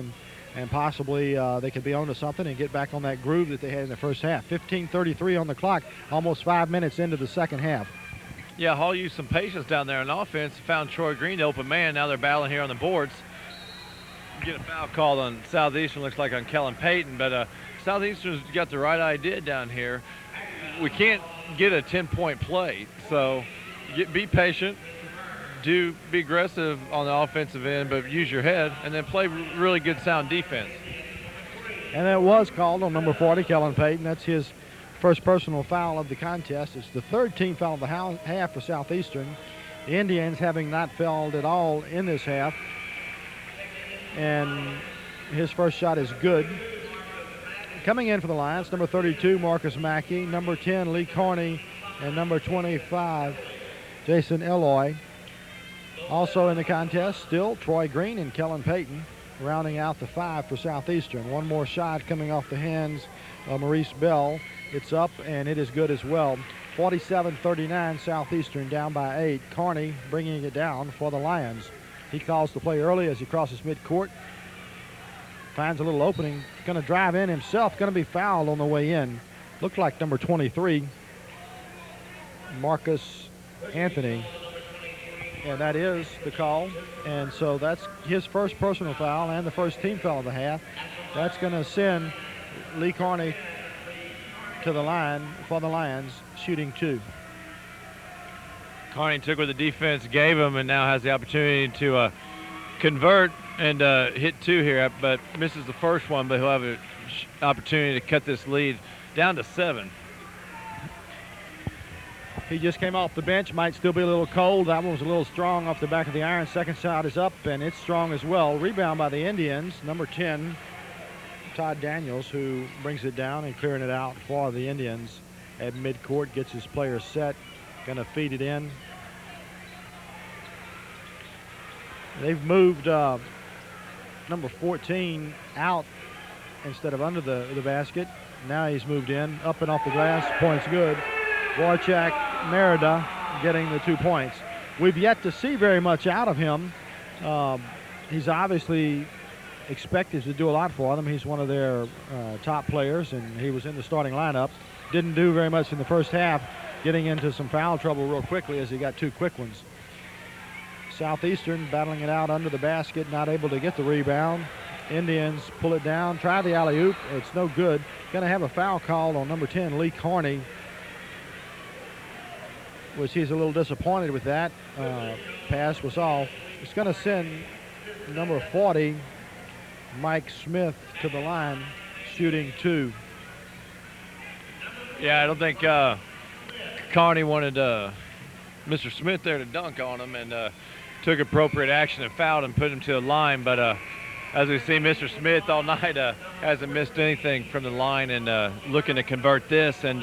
B: And possibly they could be on to something and get back on that groove that they had in the first half. 15:33 on the clock, almost 5 minutes into the second half.
A: Yeah, Hall used some patience down there on offense. Found Troy Green, the open man. Now they're battling here on the boards. Get a foul called on Southeastern, looks like on Kellen Payton, but Southeastern's got the right idea down here. We can't get a 10-point play, so be patient. Do be aggressive on the offensive end, but use your head, and then play really good sound defense.
B: And that was called on number 40, Kellen Payton. That's his first personal foul of the contest. It's the third team foul of the half for Southeastern. The Indians having not fouled at all in this half. And his first shot is good. Coming in for the Lions, number 32, Marcus Mackey, number 10, Lee Carney, and number 25, Jason Eloy. Also in the contest, still Troy Green and Kellen Payton, rounding out the 5 for Southeastern. One more shot coming off the hands of Maurice Bell. It's up, and it is good as well. 47-39, Southeastern down by 8. Carney bringing it down for the Lions. He calls the play early as he crosses midcourt. Finds a little opening. Going to drive in himself. Going to be fouled on the way in. Looked like number 23, Marcus Anthony. And that is the call. And so that's his first personal foul and the first team foul of the half. That's going to send Lee Carney to the line for the Lions, shooting 2.
A: Carney took what the defense gave him and now has the opportunity to convert and hit 2 here, but misses the first one, but he'll have an opportunity to cut this lead down to 7.
B: He just came off the bench, might still be a little cold. That one was a little strong off the back of the iron. Second shot is up, and it's strong as well. Rebound by the Indians, number 10, Todd Daniels, who brings it down and clearing it out for the Indians at midcourt, gets his players set, going to feed it in. They've moved number 14 out instead of under the basket. Now he's moved in, up and off the glass, points good. Wojciech Merida getting the 2 points. We've yet to see very much out of him. He's obviously expected to do a lot for them. He's one of their top players, and he was in the starting lineup. didn't do very much in the first half, getting into some foul trouble real quickly as he got 2 quick ones. Southeastern battling it out under the basket, not able to get the rebound. Indians pull it down, try the alley-oop. It's no good. Going to have a foul called on number 10, Lee Carney, which he's a little disappointed with that. Pass was off. It's going to send number 40, Mike Smith, to the line, shooting 2.
A: Yeah, I don't think Carney wanted Mr. Smith there to dunk on him, and took appropriate action and fouled and put him to the line. But as we see, Mr. Smith all night hasn't missed anything from the line, and looking to convert this. And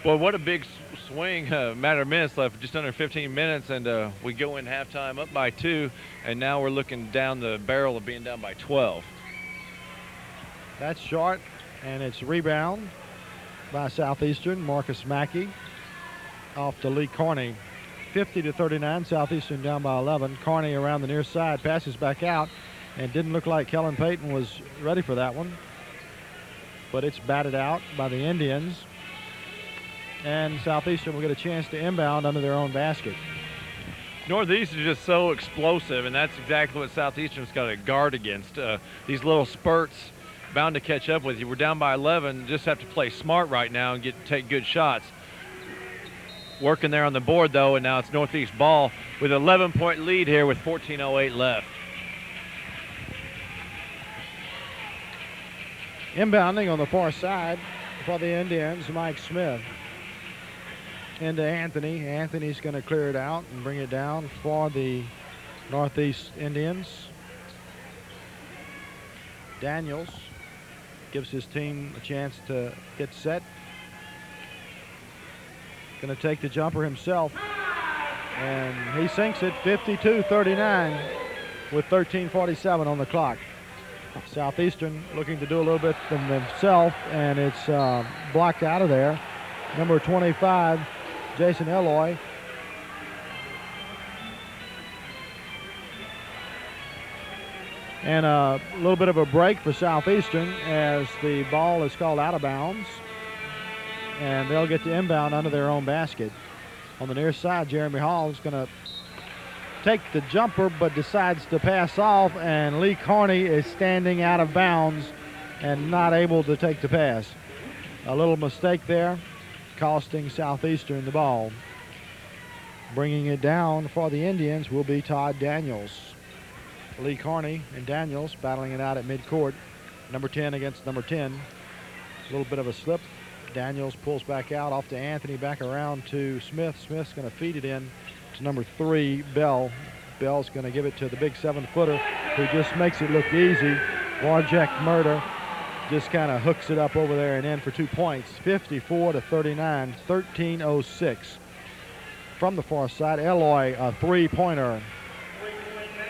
A: boy, what a big swing. Matter of minutes left, just under 15 minutes, and we go in halftime up by 2, and now we're looking down the barrel of being down by 12.
B: That's short, and it's rebound by Southeastern. Marcus Mackey off to Lee Carney. 50-39, Southeastern down by 11. Carney around the near side, passes back out, and didn't look like Kellen Payton was ready for that one. But it's batted out by the Indians. And Southeastern will get a chance to inbound under their own basket.
A: Northeast is just so explosive, and that's exactly what Southeastern's got to guard against. These little spurts bound to catch up with you. We're down by 11, just have to play smart right now and take good shots. Working there on the board, though, and now it's Northeast ball with an 11-point lead here with 14:08 left.
B: Inbounding on the far side for the Indians, Mike Smith. Into Anthony. Anthony's going to clear it out and bring it down for the Northeast Indians. Daniels gives his team a chance to get set. Going to take the jumper himself, and he sinks it. 52-39 with 13:47 on the clock. Southeastern looking to do a little bit from themselves, and it's blocked out of there. Number 25, Jason Eloy. And a little bit of a break for Southeastern as the ball is called out of bounds. And they'll get to inbound under their own basket. On the near side, Jeremy Hall is going to take the jumper, but decides to pass off, and Lee Carney is standing out of bounds and not able to take the pass. A little mistake there, costing Southeastern the ball. Bringing it down for the Indians will be Todd Daniels. Lee Carney and Daniels battling it out at midcourt. Number 10 against number 10. A little bit of a slip. Daniels pulls back out, off to Anthony, back around to Smith. Smith's going to feed it in to number 3, Bell. Bell's going to give it to the big 7-footer who just makes it look easy. Wojciech Murder just kind of hooks it up over there and in for 2 points. 54-39, 13:06. From the far side, Eloy, a three-pointer.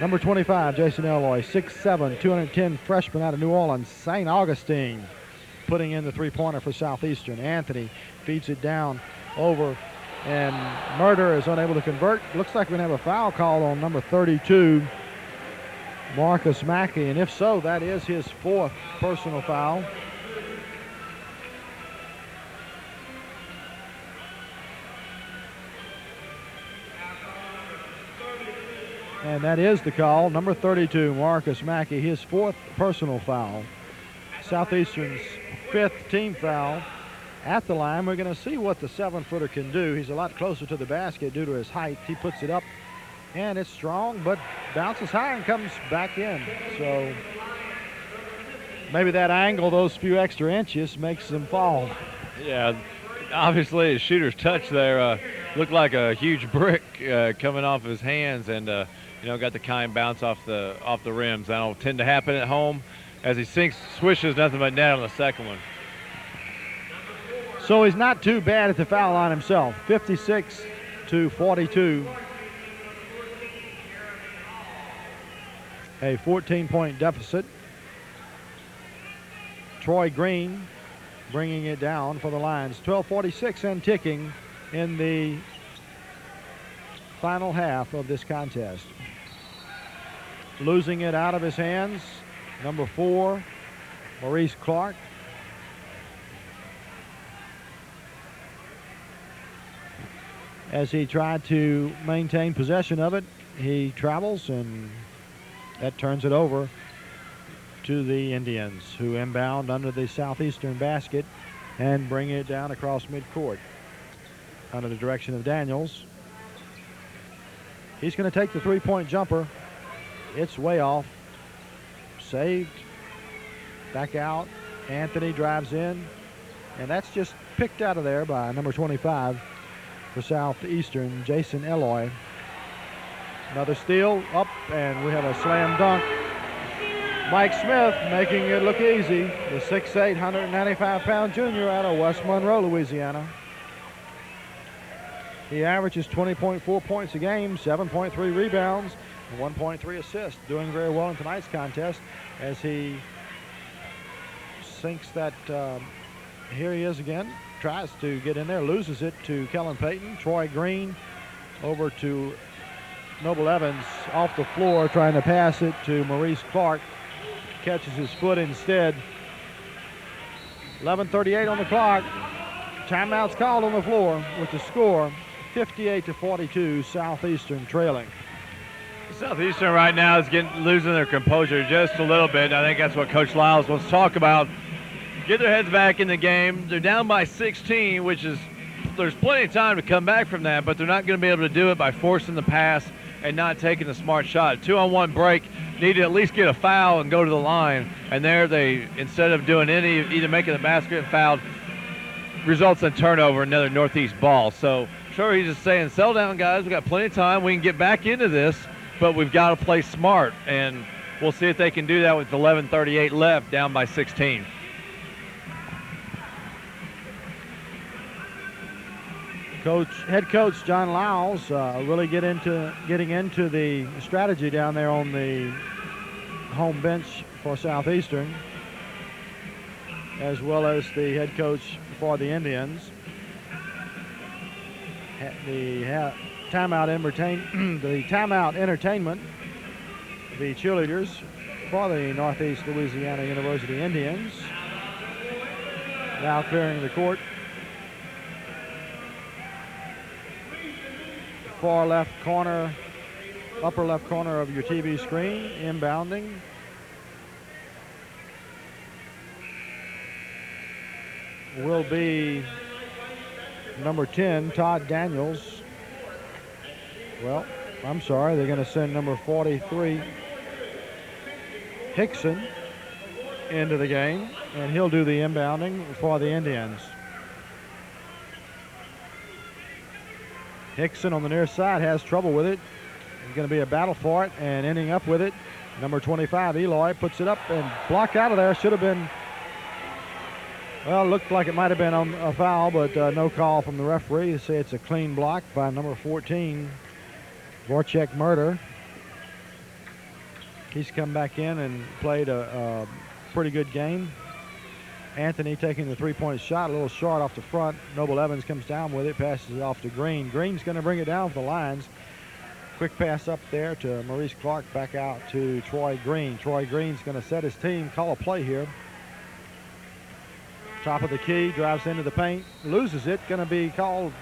B: Number 25, Jason Eloy, 6'7", 210 freshman out of New Orleans, St. Augustine, putting in the three-pointer for Southeastern. Anthony feeds it down over, and Murder is unable to convert. Looks like we're going to have a foul call on number 32, Marcus Mackey, and if so, that is his 4th personal foul. And that is the call. Number 32, Marcus Mackey, his 4th personal foul. Southeastern's 5th team foul at the line. We're going to see what the 7-footer can do. He's a lot closer to the basket due to his height. He puts it up, and it's strong, but bounces high and comes back in. So maybe that angle, those few extra inches, makes them fall.
A: Yeah, obviously his shooter's touch there looked like a huge brick coming off his hands, and got the kind bounce off the rims. That'll tend to happen at home. As he sinks, swishes nothing but net on the second one.
B: So he's not too bad at the foul line himself. 56-42. A 14-point deficit. Troy Green bringing it down for the Lions. 12:46 and ticking in the final half of this contest. Losing it out of his hands, number 4, Maurice Clark. as he tried to maintain possession of it. He travels, and that turns it over to the Indians, who inbound under the Southeastern basket and bring it down across midcourt under the direction of Daniels. He's going to take the three-point jumper. It's way off. Saved. Back out. Anthony drives in, and that's just picked out of there by number 25 for Southeastern, Jason Eloy. Another steal up, and we have a slam dunk. Mike Smith making it look easy. The 6'8", 195-pound junior out of West Monroe, Louisiana. He averages 20.4 points a game, 7.3 rebounds, and 1.3 assists. Doing very well in tonight's contest as he sinks that. Here he is again. Tries to get in there, loses it to Kellen Payton. Troy Green over to Noble Evans off the floor, trying to pass it to Maurice Clark. Catches his foot instead. 11:38 on the clock. Timeout's called on the floor with the score 58-42, Southeastern trailing.
A: Southeastern right now is losing their composure just a little bit. I think that's what Coach Lyles wants to talk about. Get their heads back in the game. They're down by 16, which is, there's plenty of time to come back from that, but they're not going to be able to do it by forcing the pass and not taking the smart shot. 2-on-1 break, need to at least get a foul and go to the line. And there they, instead of doing either making the basket and fouled, results in turnover, another Northeast ball. So sure, he's just saying, settle down, guys. We've got plenty of time. We can get back into this, but we've got to play smart. And we'll see if they can do that with 11:38 left, down by 16.
B: Head coach John Lyles really getting into the strategy down there on the home bench for Southeastern, as well as the head coach for the Indians. The timeout entertainment, the cheerleaders for the Northeast Louisiana University Indians. Now clearing the court. Far left corner, upper left corner of your TV screen, inbounding. Will be number 10, Todd Daniels. Well, I'm sorry, they're going to send number 43, Hickson, into the game, and he'll do the inbounding for the Indians. Hickson on the near side has trouble with it. It's going to be a battle for it, and ending up with it. Number 25, Eloy, puts it up and blocked out of there. Should have been, well, it looked like it might have been on a foul, but no call from the referee. They say it's a clean block by number 14, Voracek Murder. He's come back in and played a pretty good game. Anthony taking the three-point shot, a little short off the front. Noble Evans comes down with it, passes it off to Green. Green's going to bring it down for the lines. Quick pass up there to Maurice Clark, back out to Troy Green. Troy Green's going to set his team, call a play here. Top of the key, drives into the paint, loses it. Going to be called,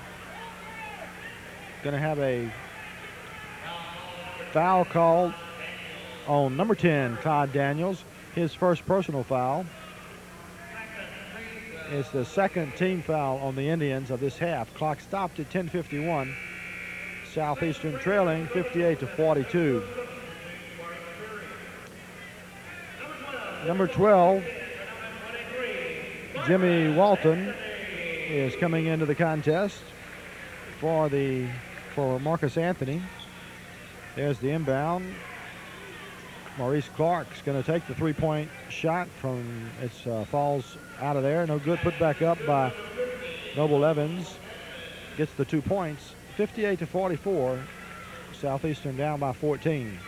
B: going to have a foul called on number 10, Todd Daniels. His first personal foul. It's the second team foul on the Indians of this half. Clock stopped at 10:51. Southeastern trailing 58-42. Number 12, Jimmy Walton, is coming into the contest for Marcus Anthony. There's the inbound. Maurice Clark's going to take the three-point shot from falls out of there. No good. Put back up by Noble Evans. Gets the 2 points. 58-44. Southeastern down by 14.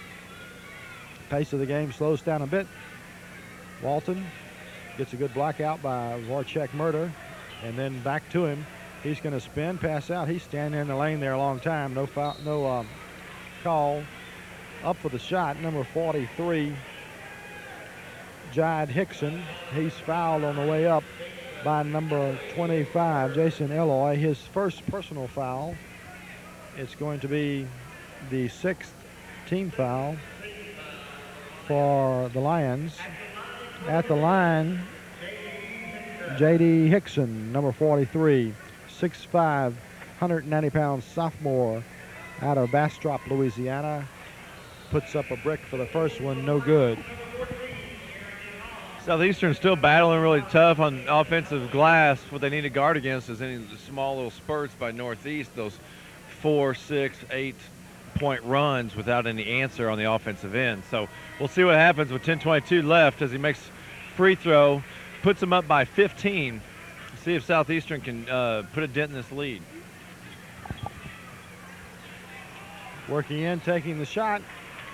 B: Pace of the game slows down a bit. Walton gets a good block out by Voracek Murder, and then back to him. He's going to spin, pass out. He's standing in the lane there a long time. No foul, no call. Up for the shot, number 43, Jide Hickson. He's fouled on the way up by number 25, Jason Eloy. His first personal foul It's going to be the 6th team foul for the Lions. At the line, J.D. Hickson, number 43, 6'5", 190-pound sophomore out of Bastrop, Louisiana. Puts up a brick for the first one, no good.
A: Southeastern still battling really tough on offensive glass. What they need to guard against is any small little spurts by Northeast, those 4, 6, 8-point runs without any answer on the offensive end. So we'll see what happens with 10:22 left as he makes free throw, puts them up by 15. See if Southeastern can put a dent in this lead.
B: Working in, taking the shot,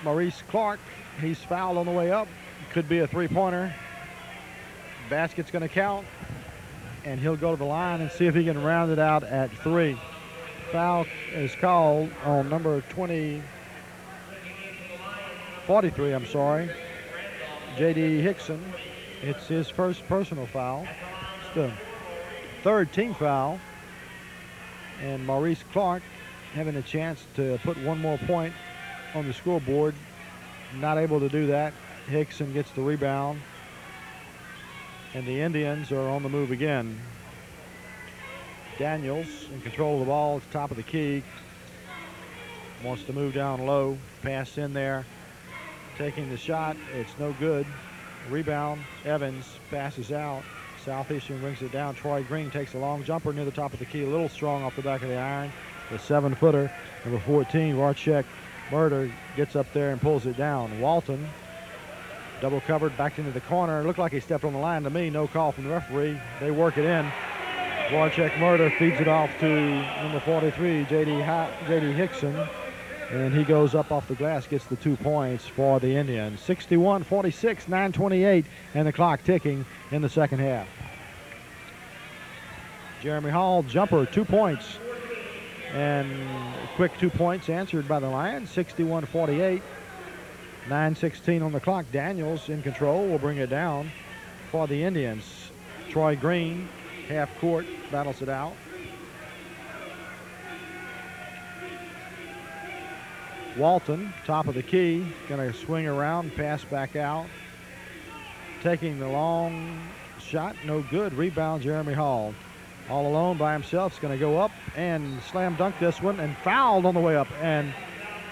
B: Maurice Clark. He's fouled on the way up. Could be a three-pointer. Basket's going to count, and he'll go to the line and see if he can round it out at 3. Foul is called on number 43, I'm sorry, J.D. Hickson. It's his first personal foul. It's the 3rd team foul, and Maurice Clark having a chance to put one more point on the scoreboard. Not able to do that. Hickson gets the rebound, and the Indians are on the move again. Daniels in control of the ball at the top of the key. Wants to move down low. Pass in there. Taking the shot. It's no good. Rebound. Evans passes out. Southeastern brings it down. Troy Green takes a long jumper near the top of the key. A little strong off the back of the iron. The 7-footer, number 14, Varchek Murder, gets up there and pulls it down. Walton, double covered, backed into the corner. Looked like he stepped on the line to me. No call from the referee. They work it in. Varchek Murder feeds it off to number 43, J.D. Hickson. And he goes up off the glass, gets the 2 points for the Indians. 61-46, 9:28, and the clock ticking in the second half. Jeremy Hall, jumper, 2 points. And a quick 2 points answered by the Lions, 61-48. 9:16 on the clock. Daniels in control will bring it down for the Indians. Troy Green, half court, battles it out. Walton, top of the key, going to swing around, pass back out. Taking the long shot, no good. Rebound, Jeremy Hall. All alone by himself, is going to go up and slam dunk this one, and fouled on the way up. And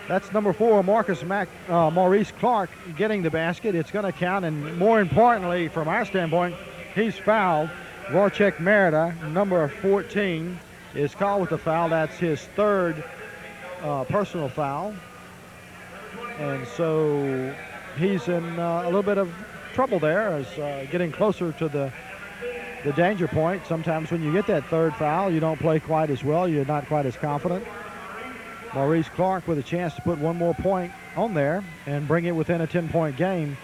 B: that's number 4, Maurice Clark, getting the basket. It's going to count, and more importantly, from our standpoint, he's fouled. Varchek Merida, number 14, is called with the foul. That's his 3rd personal foul. And so he's in a little bit of trouble there, as getting closer to the danger point. Sometimes when you get that 3rd foul, you don't play quite as well. You're not quite as confident. Maurice Clark with a chance to put one more point on there and bring it within a 10-point game.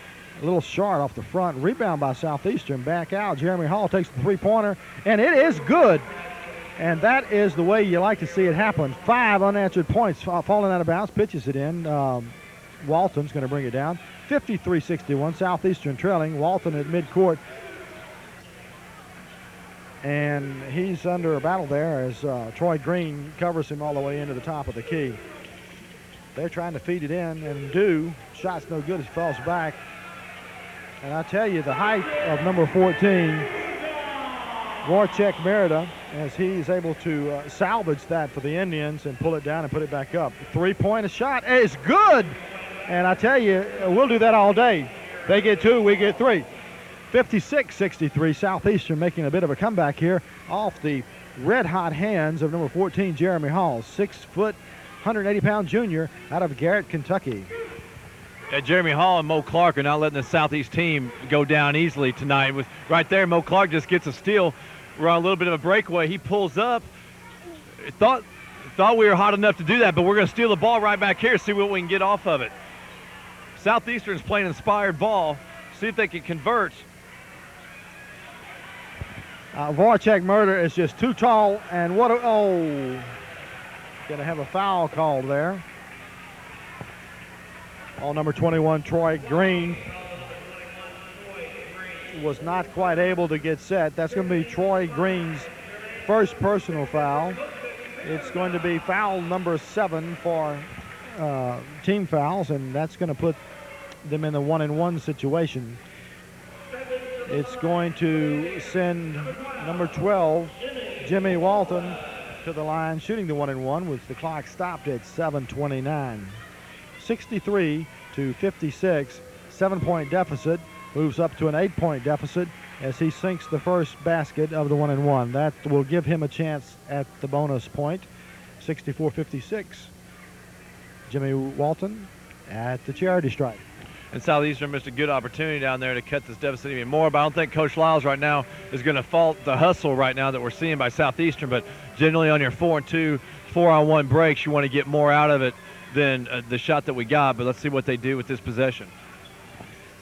B: A little short off the front. Rebound by Southeastern. Back out. Jeremy Hall takes the 3-pointer, and it is good. And that is the way you like to see it happen. 5 unanswered points falling out of bounds. Pitches it in. Walton's going to bring it down. 53-61. Southeastern trailing. Walton at midcourt. And he's under a battle there as Troy Green covers him all the way into the top of the key. They're trying to feed it in, and shot's no good as he falls back. And I tell you, the height of number 14, Varchek Merida, as he's able to salvage that for the Indians and pull it down and put it back up. 3-point shot is good. And I tell you, we'll do that all day. They get 2, we get 3. 56-63, Southeastern making a bit of a comeback here off the red-hot hands of number 14, Jeremy Hall, 6-foot, 180-pound junior out of Garrett, Kentucky.
A: Yeah, Jeremy Hall and Mo Clark are not letting the Southeast team go down easily tonight. With right there, Mo Clark just gets a steal. We're on a little bit of a breakaway. He pulls up. Thought we were hot enough to do that, but we're going to steal the ball right back here, see what we can get off of it. Southeastern's playing inspired ball. See if they can convert.
B: Varchek Murder is just too tall, and going to have a foul called there. Number 21, Troy Green, was not quite able to get set. That's going to be Troy Green's first personal foul. It's going to be foul number 7 for team fouls, and that's going to put them in the 1-and-1 situation. It's going to send number 12, Jimmy Walton, to the line shooting the 1-and-1 with the clock stopped at 7:29. 63-56, 7-point deficit, moves up to an 8-point deficit as he sinks the first basket of the 1-and-1. That will give him a chance at the bonus point. 64-56. Jimmy Walton at the charity stripe.
A: And Southeastern missed a good opportunity down there to cut this deficit even more. But I don't think Coach Lyles right now is going to fault the hustle right now that we're seeing by Southeastern. But generally on your 4-and-2, 4-on-1 breaks, you want to get more out of it than the shot that we got. But let's see what they do with this possession.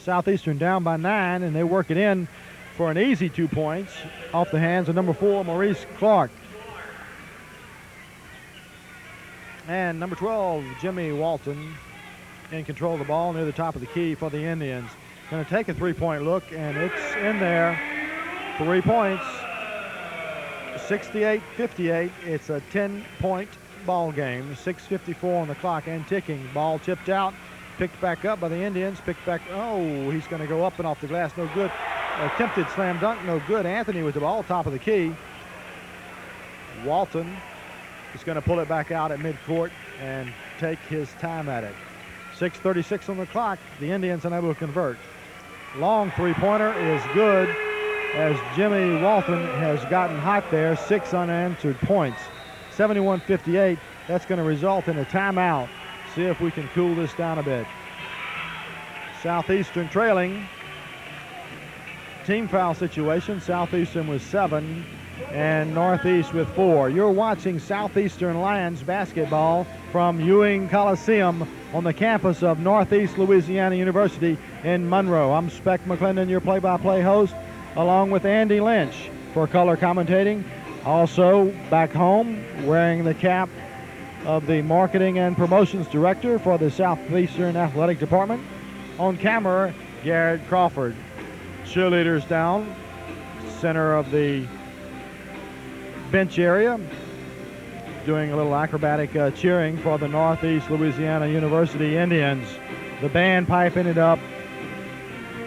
B: Southeastern down by 9, and they work it in for an easy 2 points off the hands of number 4, Maurice Clark. And number 12, Jimmy Walton, in control of the ball near the top of the key for the Indians. Going to take a 3-point look, and it's in there. 3 points. 68-58. It's a 10-point ball game. 6:54 on the clock and ticking. Ball tipped out, picked back up by the Indians. Picked back. Oh, he's going to go up and off the glass. No good. Attempted slam dunk. No good. Anthony with the ball, top of the key. Walton is going to pull it back out at midcourt and take his time at it. 6:36 on the clock. The Indians unable to convert. Long 3-pointer is good as Jimmy Walton has gotten hot there. 6 unanswered points. 71-58. That's going to result in a timeout. See if we can cool this down a bit. Southeastern trailing. Team foul situation. Southeastern with 7 and Northeast with 4. You're watching Southeastern Lions basketball from Ewing Coliseum on the campus of Northeast Louisiana University in Monroe. I'm Spec McClendon, your play-by-play host, along with Andy Lynch for color commentating. Also back home, wearing the cap of the Marketing and Promotions Director for the Southeastern Athletic Department. On camera, Garrett Crawford. Cheerleaders down, center of the bench area, doing a little acrobatic cheering for the Northeast Louisiana University Indians. The band piping it up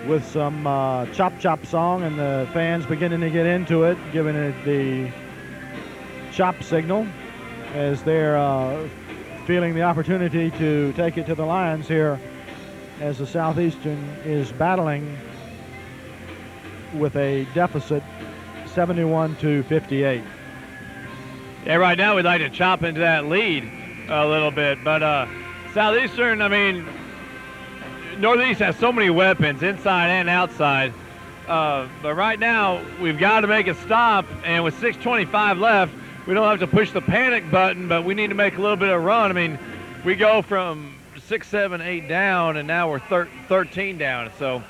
B: with some Chop Chop song, and the fans beginning to get into it, giving it the chop signal as they're feeling the opportunity to take it to the Lions here as the Southeastern is battling with a deficit 71-58.
A: Yeah, right now we'd like to chop into that lead a little bit, but Southeastern, I mean, Northeast has so many weapons inside and outside, but right now we've got to make a stop, and with 6:25 left, we don't have to push the panic button, but we need to make a little bit of a run. I mean, we go from 6, 7, 8 down, and now we're 13 down, so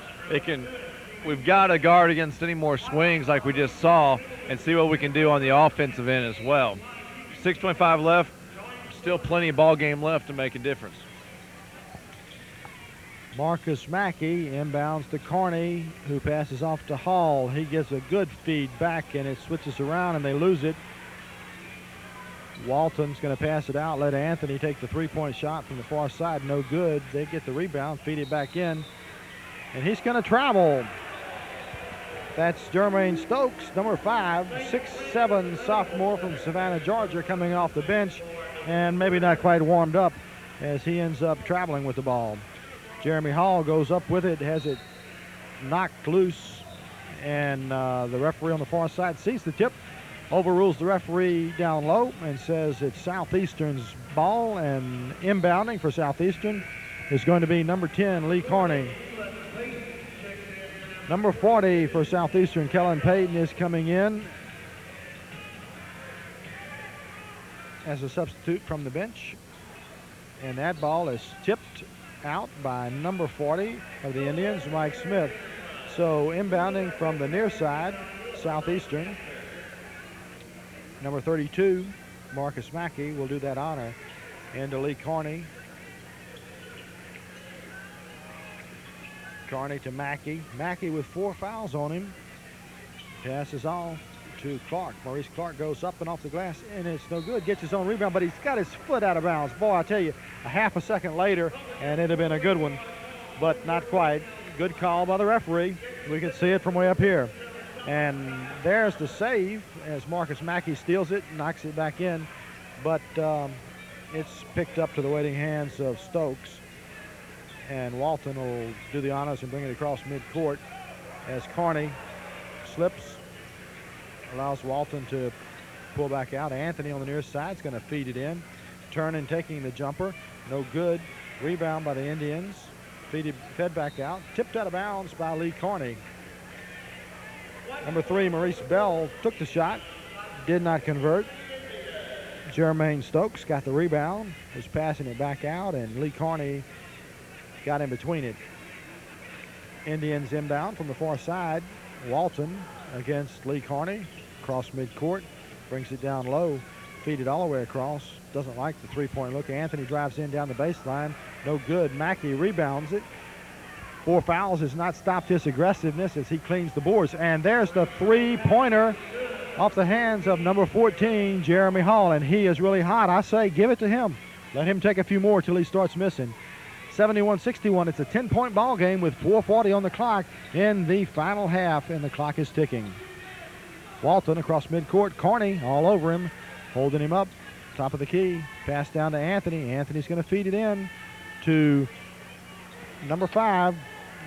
A: we've got to guard against any more swings like we just saw and see what we can do on the offensive end as well. 6:25 left, still plenty of ball game left to make a difference.
B: Marcus Mackey inbounds to Carney, who passes off to Hall. He gives a good feed back, and it switches around, and they lose it. Walton's going to pass it out, let Anthony take the 3-point shot from the far side. No good. They get the rebound, feed it back in, and he's going to travel. That's Jermaine Stokes, number 5, 6'7" sophomore from Savannah, Georgia, coming off the bench and maybe not quite warmed up as he ends up traveling with the ball. Jeremy Hall goes up with it, has it knocked loose, and the referee on the far side sees the tip, overrules the referee down low and says it's Southeastern's ball, and inbounding for Southeastern is going to be number 10, Lee Carney. Number 40 for Southeastern, Kellen Payton, is coming in as a substitute from the bench. And that ball is tipped out by number 40 of the Indians, Mike Smith. So inbounding from the near side, Southeastern, number 32, Marcus Mackey, will do that honor. Into Lee Carney. Carney to Mackey. Mackey with 4 fouls on him. Passes off to Clark. Maurice Clark goes up and off the glass, and it's no good. Gets his own rebound, but he's got his foot out of bounds. Boy, I tell you, a half a second later, and it'd have been a good one, but not quite. Good call by the referee. We can see it from way up here. And there's the save as Marcus Mackey steals it, knocks it back in, but it's picked up to the waiting hands of Stokes. And Walton will do the honors and bring it across midcourt as Carney slips, allows Walton to pull back out. Anthony on the near side is going to feed it in. Turner taking the jumper, no good. Rebound by the Indians. Fed back out. Tipped out of bounds by Lee Carney. Number 3, Maurice Bell took the shot, did not convert. Jermaine Stokes got the rebound, was passing it back out, and Lee Carney got in between it. Indians inbound from the far side. Walton against Lee Carney. Across midcourt. Brings it down low. Feed it all the way across. Doesn't like the three-point look. Anthony drives in down the baseline. No good. Mackey rebounds it. 4 fouls has not stopped his aggressiveness as he cleans the boards. And there's the three-pointer off the hands of number 14, Jeremy Hall. And he is really hot. I say give it to him. Let him take a few more till he starts missing. 71-61. It's a 10-point ball game with 4:40 on the clock in the final half, and the clock is ticking. Walton across midcourt. Carney all over him, holding him up. Top of the key. Pass down to Anthony. Anthony's going to feed it in to number 5,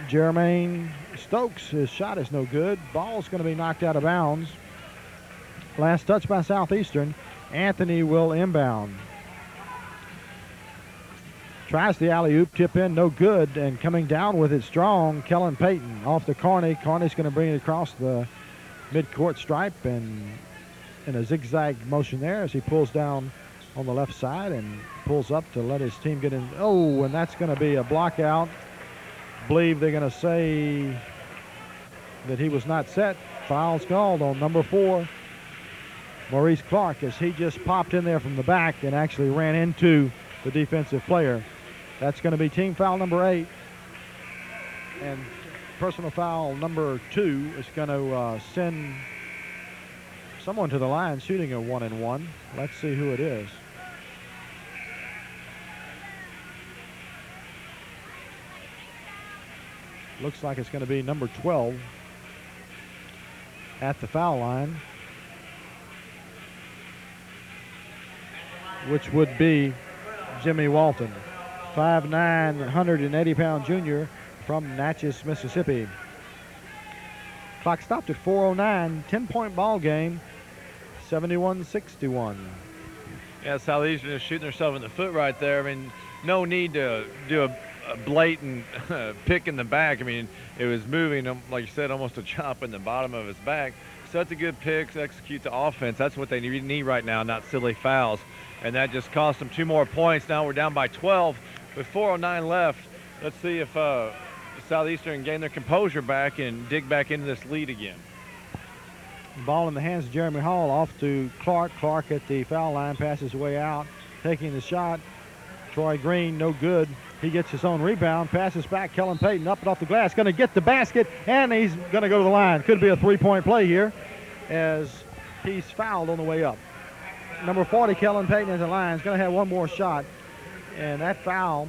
B: Jermaine Stokes. His shot is no good. Ball's going to be knocked out of bounds. Last touch by Southeastern. Anthony will inbound. Tries the alley-oop, tip in, no good, and coming down with it strong, Kellen Payton off to Carney. Carney's going to bring it across the midcourt stripe and in a zigzag motion there as he pulls down on the left side and pulls up to let his team get in. Oh, and that's going to be a block out. Believe they're going to say that he was not set. Foul's called on number 4, Maurice Clark, as he just popped in there from the back and actually ran into the defensive player. That's going to be team foul number 8. And personal foul number 2 is going to send someone to the line shooting a 1-and-1. Let's see who it is. Looks like it's going to be number 12 at the foul line, which would be Jimmy Walton, 5'9", 180-pound junior from Natchez, Mississippi. Clock stopped at 4:09, 10-point ball game, 71-61.
A: Yeah, Southeastern is shooting themselves in the foot right there. I mean, no need to do a blatant pick in the back. I mean, it was moving, like you said, almost a chop in the bottom of his back. So it's a good pick to execute the offense. That's what they need right now, not silly fouls. And that just cost them 2 more points. Now we're down by 12 with 4:09 left. Let's see if Southeastern gain their composure back and dig back into this lead again.
B: Ball in the hands of Jeremy Hall, off to Clark. Clark at the foul line, passes way out, taking the shot. Troy Green, no good. He gets his own rebound, passes back. Kellen Payton up and off the glass, going to get the basket, and he's going to go to the line. Could be a 3-point play here as he's fouled on the way up. Number 40, Kellen Payton at the line, is going to have one more shot, and that foul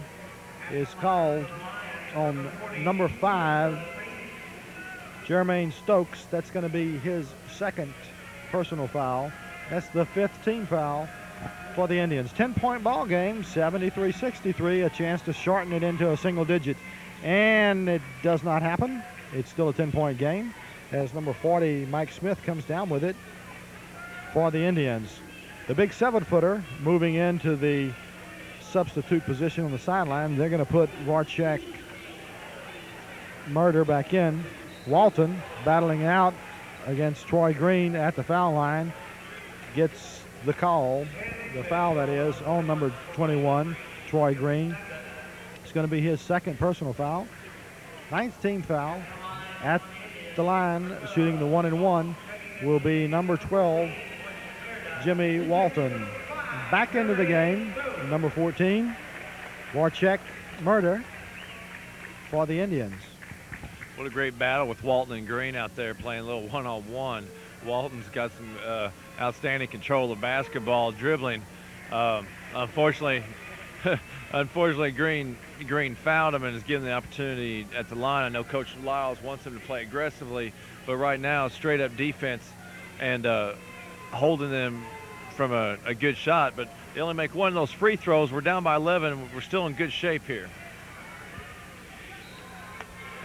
B: is called on number 5, Jermaine Stokes. That's going to be his second personal foul. That's the 5th team foul for the Indians. 10-point ball game, 73-63, a chance to shorten it into a single digit. And it does not happen. It's still a 10-point game as number 40, Mike Smith, comes down with it for the Indians. The big 7-footer moving into the substitute position on the sideline. They're going to put Varchek Murder back in. Walton battling out against Troy Green at the foul line. Gets the call, the foul that is, on number 21, Troy Green. It's going to be his second personal foul. 9th team foul at the line, shooting the 1-and-1, will be number 12, Jimmy Walton. Back into the game, number 14, Varchek Murder for the Indians.
A: What a great battle with Walton and Green out there playing a little one-on-one. Walton's got some outstanding control of basketball, dribbling. Unfortunately, Green fouled him and is given the opportunity at the line. I know Coach Lyles wants him to play aggressively, but right now, straight up defense and holding them from a good shot. But they only make one of those free throws. We're down by 11. We're still in good shape here.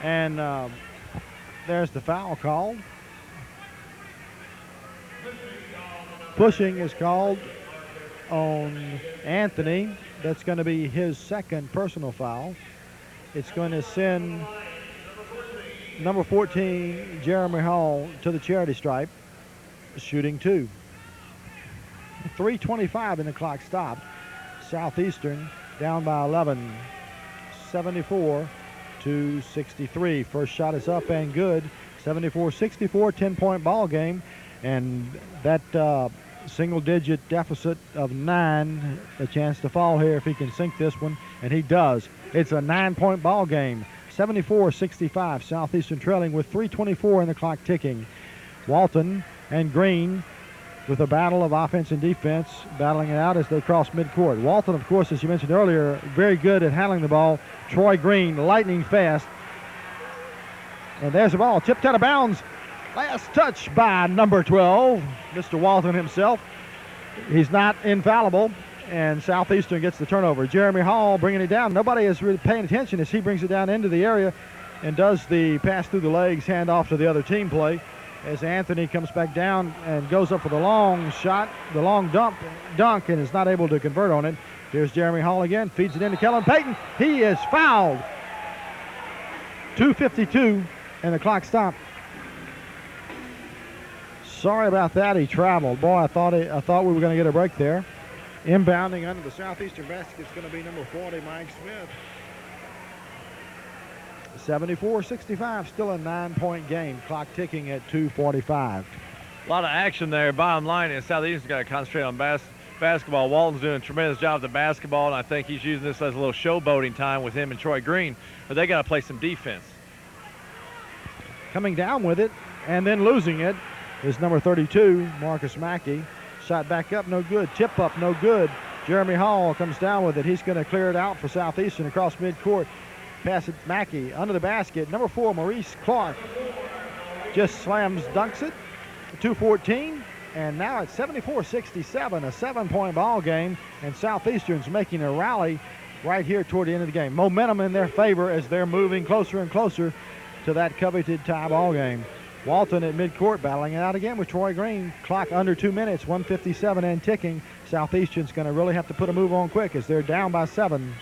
B: And there's the foul called. Pushing is called on Anthony. That's going to be his second personal foul. It's going to send number 14, Jeremy Hall, to the charity stripe, shooting 2. 3:25 in the clock stopped. Southeastern down by 11, 74-63. First shot is up and good. 74-64, 10-point ball game. And that single-digit deficit of 9, a chance to fall here if he can sink this one, and he does. It's a 9-point ball game. 74-65, Southeastern trailing with 3:24 in the clock ticking. Walton and Green with a battle of offense and defense, battling it out as they cross midcourt. Walton, of course, as you mentioned earlier, very good at handling the ball. Troy Green, lightning fast. And there's the ball, tipped out of bounds. Last touch by number 12, Mr. Walton himself. He's not infallible, and Southeastern gets the turnover. Jeremy Hall bringing it down. Nobody is really paying attention as he brings it down into the area and does the pass through the legs, hand off to the other team play. As Anthony comes back down and goes up for the long shot, the long dunk, and is not able to convert on it. Here's Jeremy Hall again, feeds it into Kellen Payton. He is fouled. 2:52, and the clock stopped. Sorry about that. He traveled. Boy, I thought we were going to get a break there. Inbounding under the Southeastern basket is going to be number 40, Mike Smith. 74-65, still a 9-point game. Clock ticking at 2:45.
A: A lot of action there. Bottom line is Southeastern's got to concentrate on basketball. Walton's doing a tremendous job with the basketball, and I think he's using this as a little showboating time with him and Troy Green. But they got to play some defense.
B: Coming down with it and then losing it is number 32, Marcus Mackey. Shot back up, no good. Tip up, no good. Jeremy Hall comes down with it. He's going to clear it out for Southeastern across midcourt. Pass it Mackey under the basket. Number 4, Maurice Clark, just slams dunks it. 2:14, and now it's 74-67, a 7-point ball game, and Southeastern's making a rally right here toward the end of the game. Momentum in their favor as they're moving closer and closer to that coveted tie ball game. Walton at midcourt battling it out again with Troy Green. Clock under 2 minutes, 1:57 and ticking. Southeastern's going to really have to put a move on quick as they're down by 7.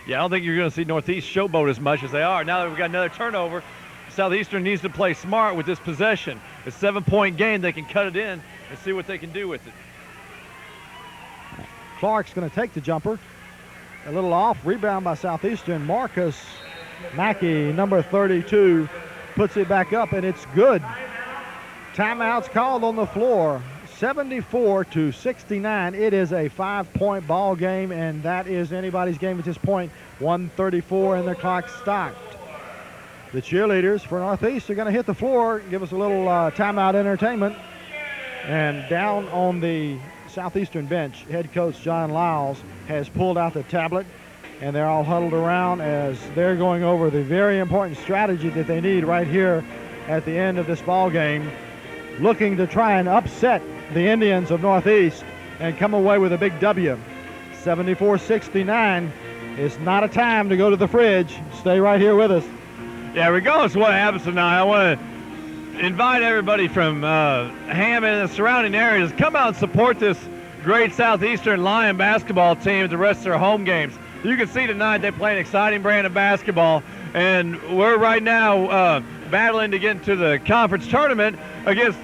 A: Yeah, I don't think you're going to see Northeast showboat as much as they are. Now that we've got another turnover, Southeastern needs to play smart with this possession. A 7-point game, they can cut it in and see what they can do with it.
B: Clark's going to take the jumper. A little off, rebound by Southeastern. Marcus Mackey, number 32, puts it back up, and it's good. Timeout's called on the floor. 74-69. It is a 5-point ball game, and that is anybody's game at this point. 1:34 and the clock stopped. The cheerleaders for Northeast are going to hit the floor, give us a little timeout entertainment. And down on the Southeastern bench, head coach John Lyles has pulled out the tablet, and they're all huddled around as they're going over the very important strategy that they need right here at the end of this ball game, looking to try and upset the Indians of Northeast and come away with a big W. 74-69 is not a time to go to the fridge. Stay right here with us.
A: Yeah, regardless of what happens tonight, I want to invite everybody from Hammond and the surrounding areas, come out and support this great Southeastern Lion basketball team at the rest of their home games. You can see tonight they play an exciting brand of basketball, and we're right now battling to get into the conference tournament against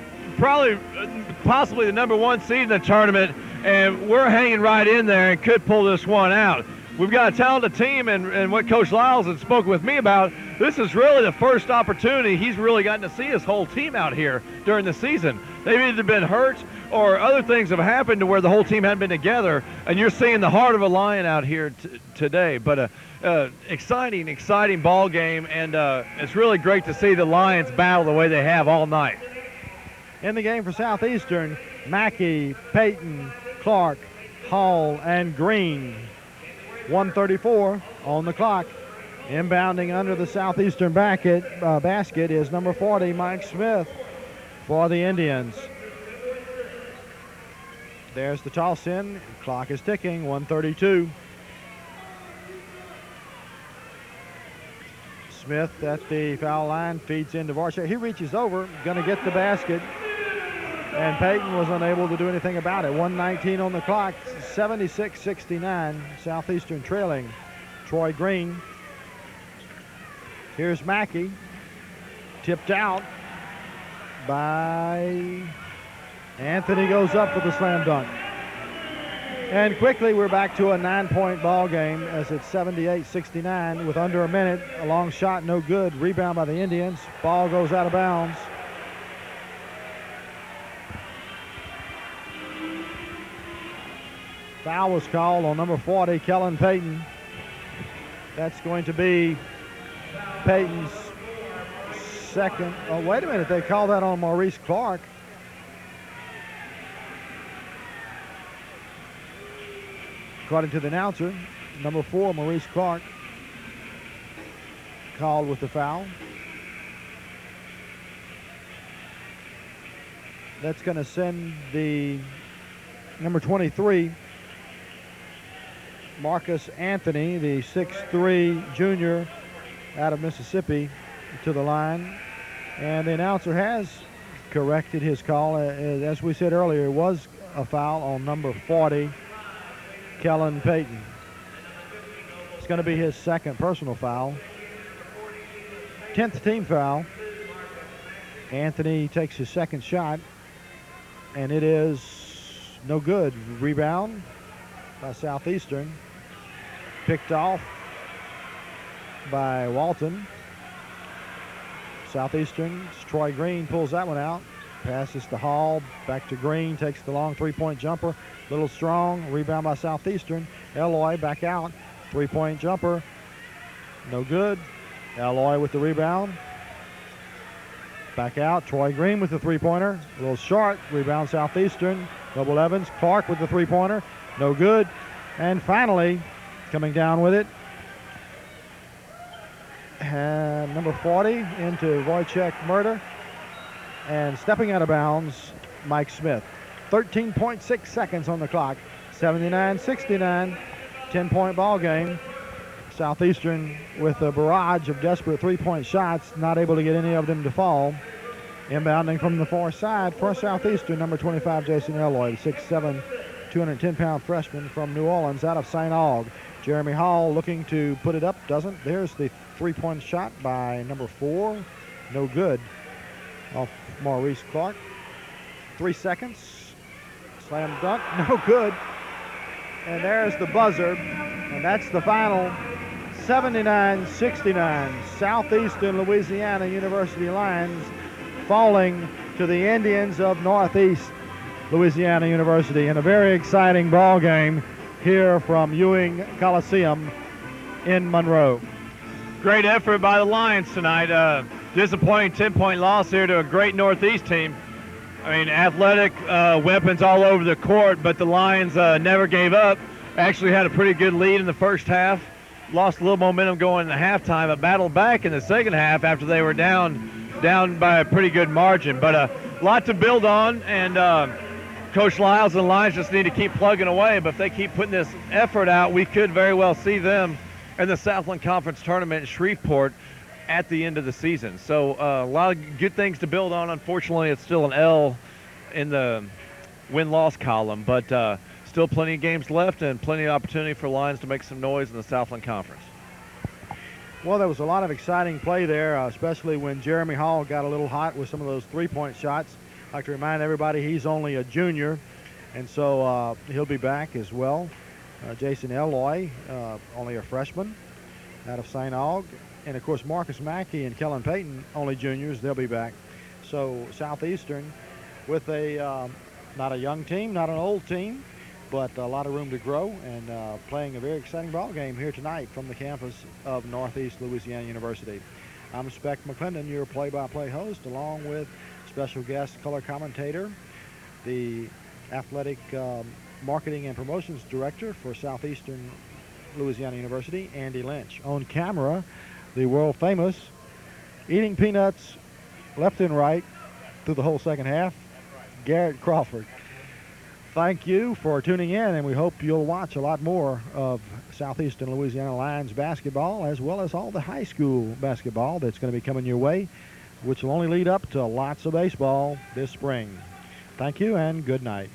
A: possibly the number 1 seed in the tournament, and we're hanging right in there and could pull this one out. We've got a talented team, and what Coach Lyles had spoken with me about, this is really the first opportunity he's really gotten to see his whole team out here during the season. They've either been hurt or other things have happened to where the whole team hadn't been together, and you're seeing the heart of a Lion out here today. But exciting ball game, and it's really great to see the Lions battle the way they have all night.
B: In the game for Southeastern, Mackey, Payton, Clark, Hall, and Green. 1:34 on the clock. Inbounding under the Southeastern basket is number 40, Mike Smith, for the Indians. There's the toss in. Clock is ticking, 1:32. Smith at the foul line, feeds into Voracek. He reaches over, going to get the basket, and Payton was unable to do anything about it. 1:19 on the clock, 76-69, Southeastern trailing. Troy Green. Here's Mackey, tipped out by Anthony, goes up with the slam dunk. And quickly we're back to a 9-point ball game as it's 78-69 with under a minute. A long shot, no good. Rebound by the Indians. Ball goes out of bounds. Foul was called on number 40, Kellen Payton. That's going to be Payton's second. Oh, wait a minute. They called that on Maurice Clark. According to the announcer, number 4, Maurice Clark, called with the foul. That's going to send the number 23, Marcus Anthony, the 6'3" junior out of Mississippi, to the line. And the announcer has corrected his call. As we said earlier, it was a foul on number 40, Kellen Payton. It's going to be his second personal foul. 10th team foul. Anthony takes his second shot, and it is no good. Rebound by Southeastern. Picked off by Walton. Southeastern, Troy Green pulls that one out. Passes to Hall, back to Green, takes the long three-point jumper. Little strong, rebound by Southeastern. Eloy back out, three-point jumper. No good. Eloy with the rebound. Back out, Troy Green with the three-pointer. A little short, rebound Southeastern. Double Evans, Clark with the three-pointer. No good. And finally, coming down with it, number 40 into Wojciech Murder. And stepping out of bounds, Mike Smith. 13.6 seconds on the clock. 79-69, 10-point ball game. Southeastern with a barrage of desperate three-point shots, not able to get any of them to fall. Inbounding from the far side for Southeastern, number 25, Jason Eloy, 6'7", 210-pound freshman from New Orleans out of St. Aug. Jeremy Hall looking to put it up, doesn't. There's the three-point shot by number 4. No good. Off Maurice Clark. 3 seconds. Slam dunk, no good. And there's the buzzer, and that's the final. 79-69, Southeastern Louisiana University Lions falling to the Indians of Northeast Louisiana University in a very exciting ball game here from Ewing Coliseum in Monroe.
A: Great effort by the Lions tonight. Disappointing 10-point loss here to a great Northeast team. I mean, athletic weapons all over the court, but the Lions never gave up. Actually had a pretty good lead in the first half. Lost a little momentum going into halftime, but battled back in the second half after they were down by a pretty good margin. But a lot to build on, and Coach Lyles and the Lions just need to keep plugging away. But if they keep putting this effort out, we could very well see them in the Southland Conference Tournament in Shreveport at the end of the season. So a lot of good things to build on. Unfortunately, it's still an L in the win-loss column, but still plenty of games left and plenty of opportunity for Lions to make some noise in the Southland Conference.
B: Well, there was a lot of exciting play there, especially when Jeremy Hall got a little hot with some of those three-point shots. I'd like to remind everybody he's only a junior, and so he'll be back as well. Jason Eloy, only a freshman out of St. Aug. And, of course, Marcus Mackey and Kellen Payton, only juniors, they'll be back. So Southeastern with not a young team, not an old team, but a lot of room to grow, and playing a very exciting ball game here tonight from the campus of Northeast Louisiana University. I'm Spec McClendon, your play-by-play host, along with Special guest color commentator, the athletic marketing and promotions director for Southeastern Louisiana University, Andy Lynch. On camera, the world famous eating peanuts left and right through the whole second half, Garrett Crawford. Thank you for tuning in, and we hope you'll watch a lot more of Southeastern Louisiana Lions basketball, as well as all the high school basketball that's going to be coming your way, which will only lead up to lots of baseball this spring. Thank you and good night.